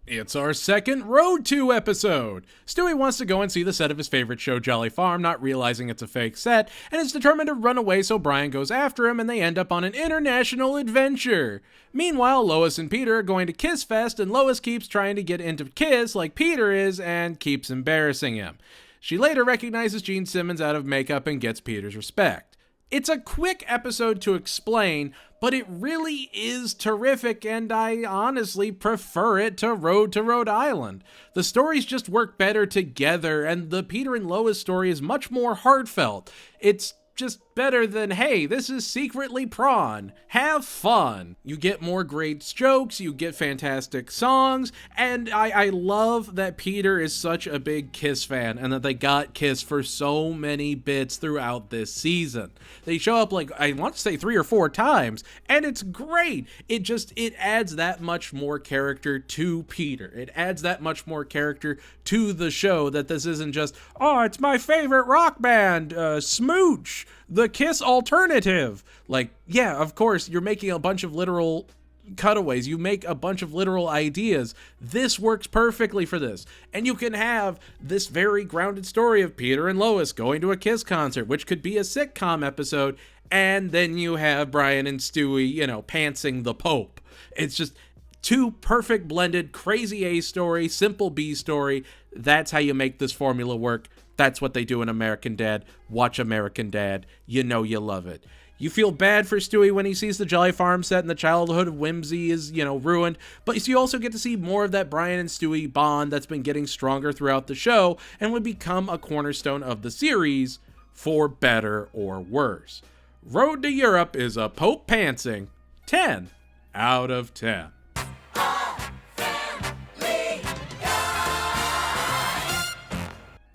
It's our second Road To episode. Stewie wants to go and see the set of his favorite show, Jolly Farm, not realizing it's a fake set, and is determined to run away, so Brian goes after him and they end up on an international adventure. Meanwhile, Lois and Peter are going to Kiss Fest, and Lois keeps trying to get into Kiss like Peter is and keeps embarrassing him. She later recognizes Gene Simmons out of makeup and gets Peter's respect. It's a quick episode to explain, but it really is terrific, and I honestly prefer it to Rhode Island. The stories just work better together, and the Peter and Lois story is much more heartfelt. It's just better than, hey, this is secretly Prawn. Have fun. You get more great jokes, you get fantastic songs, and I love that Peter is such a big Kiss fan and that they got Kiss for so many bits throughout this season. They show up like, I want to say 3 or 4 times, and it's great. It adds that much more character to Peter. It adds that much more character to the show, that this isn't just, oh, it's my favorite rock band, Smooch, the Kiss alternative. Like, yeah, of course, you're making a bunch of literal cutaways. You make a bunch of literal ideas. This works perfectly for this. And you can have this very grounded story of Peter and Lois going to a Kiss concert, which could be a sitcom episode, and then you have Brian and Stewie, pantsing the Pope. It's just 2 perfect blended, crazy A story, simple B story. That's how you make this formula work. That's what they do in American Dad. Watch American Dad. You know you love it. You feel bad for Stewie when he sees the Jolly Farm set and the childhood of whimsy is, ruined. But you also get to see more of that Brian and Stewie bond that's been getting stronger throughout the show and would become a cornerstone of the series, for better or worse. Road to Europe is a Pope pantsing 10 out of 10.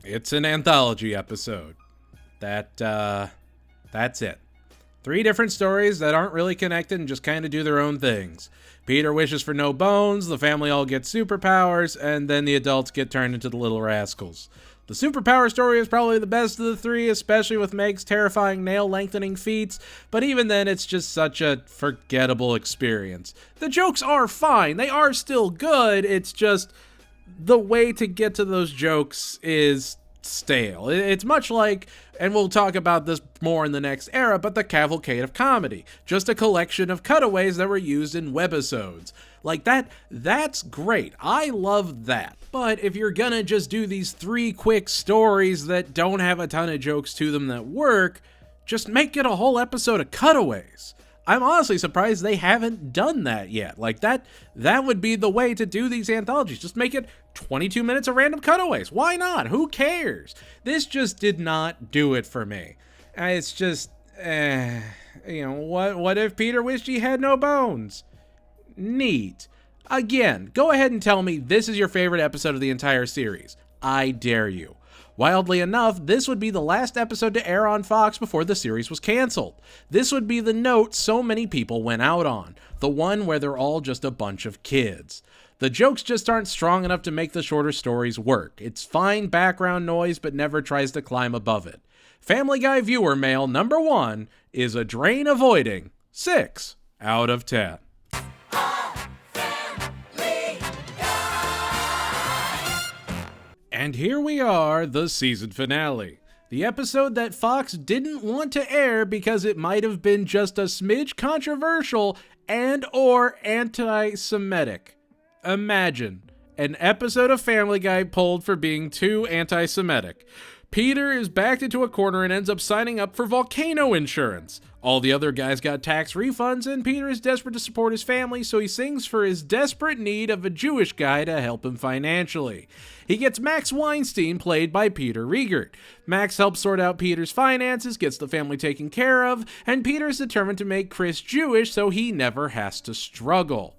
It's an anthology episode. That's it. 3 different stories that aren't really connected and just kind of do their own things. Peter wishes for no bones, the family all gets superpowers, and then the adults get turned into the little rascals. The superpower story is probably the best of the 3, especially with Meg's terrifying nail-lengthening feats, but even then it's just such a forgettable experience. The jokes are fine, they are still good, it's just the way to get to those jokes is stale. It's much like, and we'll talk about this more in the next era, but the cavalcade of comedy. Just a collection of cutaways that were used in webisodes. Like that's great. I love that. But if you're gonna just do these 3 quick stories that don't have a ton of jokes to them that work, just make it a whole episode of cutaways. I'm honestly surprised they haven't done that yet. Like that would be the way to do these anthologies. Just make it 22 minutes of random cutaways. Why not? Who cares? This just did not do it for me. It's just, what if Peter wished he had no bones? Neat. Again, go ahead and tell me this is your favorite episode of the entire series. I dare you. Wildly enough, this would be the last episode to air on Fox before the series was canceled. This would be the note so many people went out on, the one where they're all just a bunch of kids. The jokes just aren't strong enough to make the shorter stories work. It's fine background noise, but never tries to climb above it. Family Guy viewer mail number 1 is a drain avoiding 6 out of 10. And here we are, the season finale. The episode that Fox didn't want to air because it might have been just a smidge controversial and or anti-Semitic. Imagine an episode of Family Guy pulled for being too anti-Semitic. Peter is backed into a corner and ends up signing up for volcano insurance. All the other guys got tax refunds, and Peter is desperate to support his family, so he sings for his desperate need of a Jewish guy to help him financially. He gets Max Weinstein, played by Peter Riegert. Max helps sort out Peter's finances, gets the family taken care of, and Peter is determined to make Chris Jewish so he never has to struggle.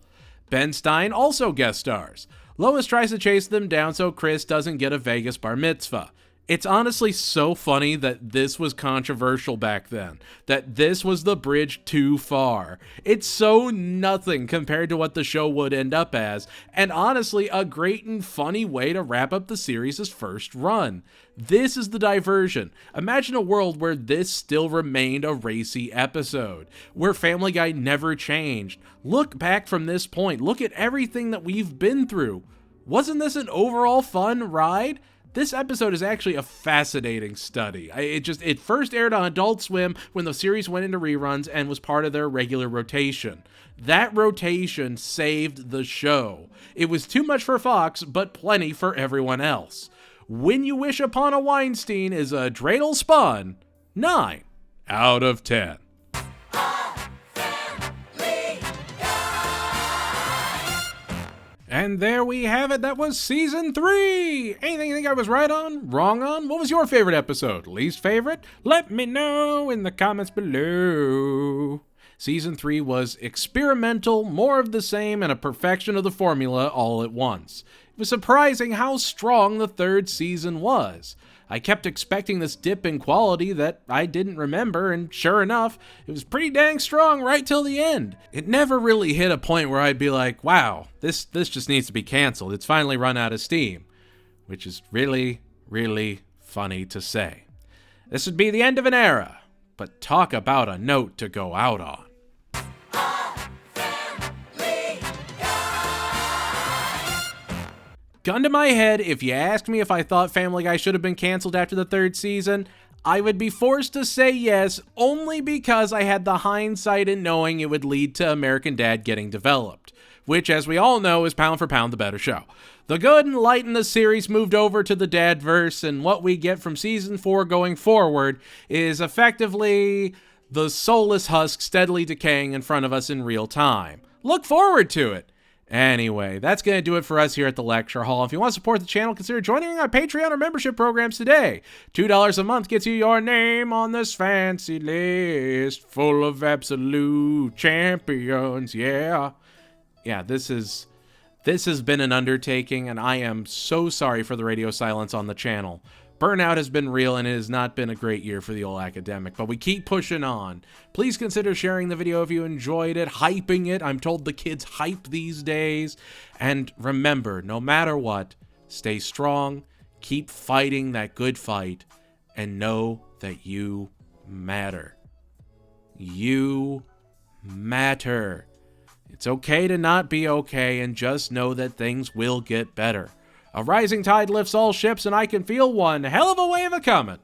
Ben Stein also guest stars. Lois tries to chase them down so Chris doesn't get a Vegas bar mitzvah. It's honestly so funny that this was controversial back then, that this was the bridge too far. It's so nothing compared to what the show would end up as, and honestly a great and funny way to wrap up the series' first run. This is the diversion. Imagine a world where this still remained a racy episode, where Family Guy never changed. Look back from this point, look at everything that we've been through. Wasn't this an overall fun ride? This episode is actually a fascinating study. It first aired on Adult Swim when the series went into reruns and was part of their regular rotation. That rotation saved the show. It was too much for Fox, but plenty for everyone else. When You Wish Upon a Weinstein is a dreidel spun 9 out of 10. And there we have it. That was season 3. Anything you think I was right on? Wrong on? What was your favorite episode? Least favorite? Let me know in the comments below. Season 3 was experimental, more of the same, and a perfection of the formula all at once. It was surprising how strong the 3rd season was. I kept expecting this dip in quality that I didn't remember, and sure enough, it was pretty dang strong right till the end. It never really hit a point where I'd be like, wow, this just needs to be canceled. It's finally run out of steam. Which is really, really funny to say. This would be the end of an era, but talk about a note to go out on. Gun to my head, if you asked me if I thought Family Guy should have been canceled after the 3rd season, I would be forced to say yes, only because I had the hindsight in knowing it would lead to American Dad getting developed, which, as we all know, is pound for pound the better show. The good and light in the series moved over to the Dadverse, and what we get from season 4 going forward is effectively the soulless husk steadily decaying in front of us in real time. Look forward to it. Anyway, that's going to do it for us here at the Lecture Hall. If you want to support the channel, consider joining our Patreon or membership programs today. $2 a month gets you your name on this fancy list full of absolute champions. Yeah, this has been an undertaking, and I am so sorry for the radio silence on the channel. Burnout has been real, and it has not been a great year for the old academic, but we keep pushing on. Please consider sharing the video if you enjoyed it, hyping it. I'm told the kids hype these days. And remember, no matter what, stay strong, keep fighting that good fight, and know that you matter. You matter. It's okay to not be okay, and just know that things will get better. A rising tide lifts all ships, and I can feel one hell of a wave a-coming.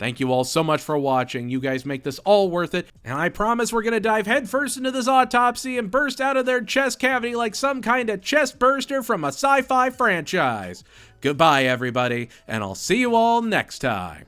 Thank you all so much for watching. You guys make this all worth it, and I promise we're going to dive headfirst into this autopsy and burst out of their chest cavity like some kind of chest burster from a sci-fi franchise. Goodbye, everybody, and I'll see you all next time.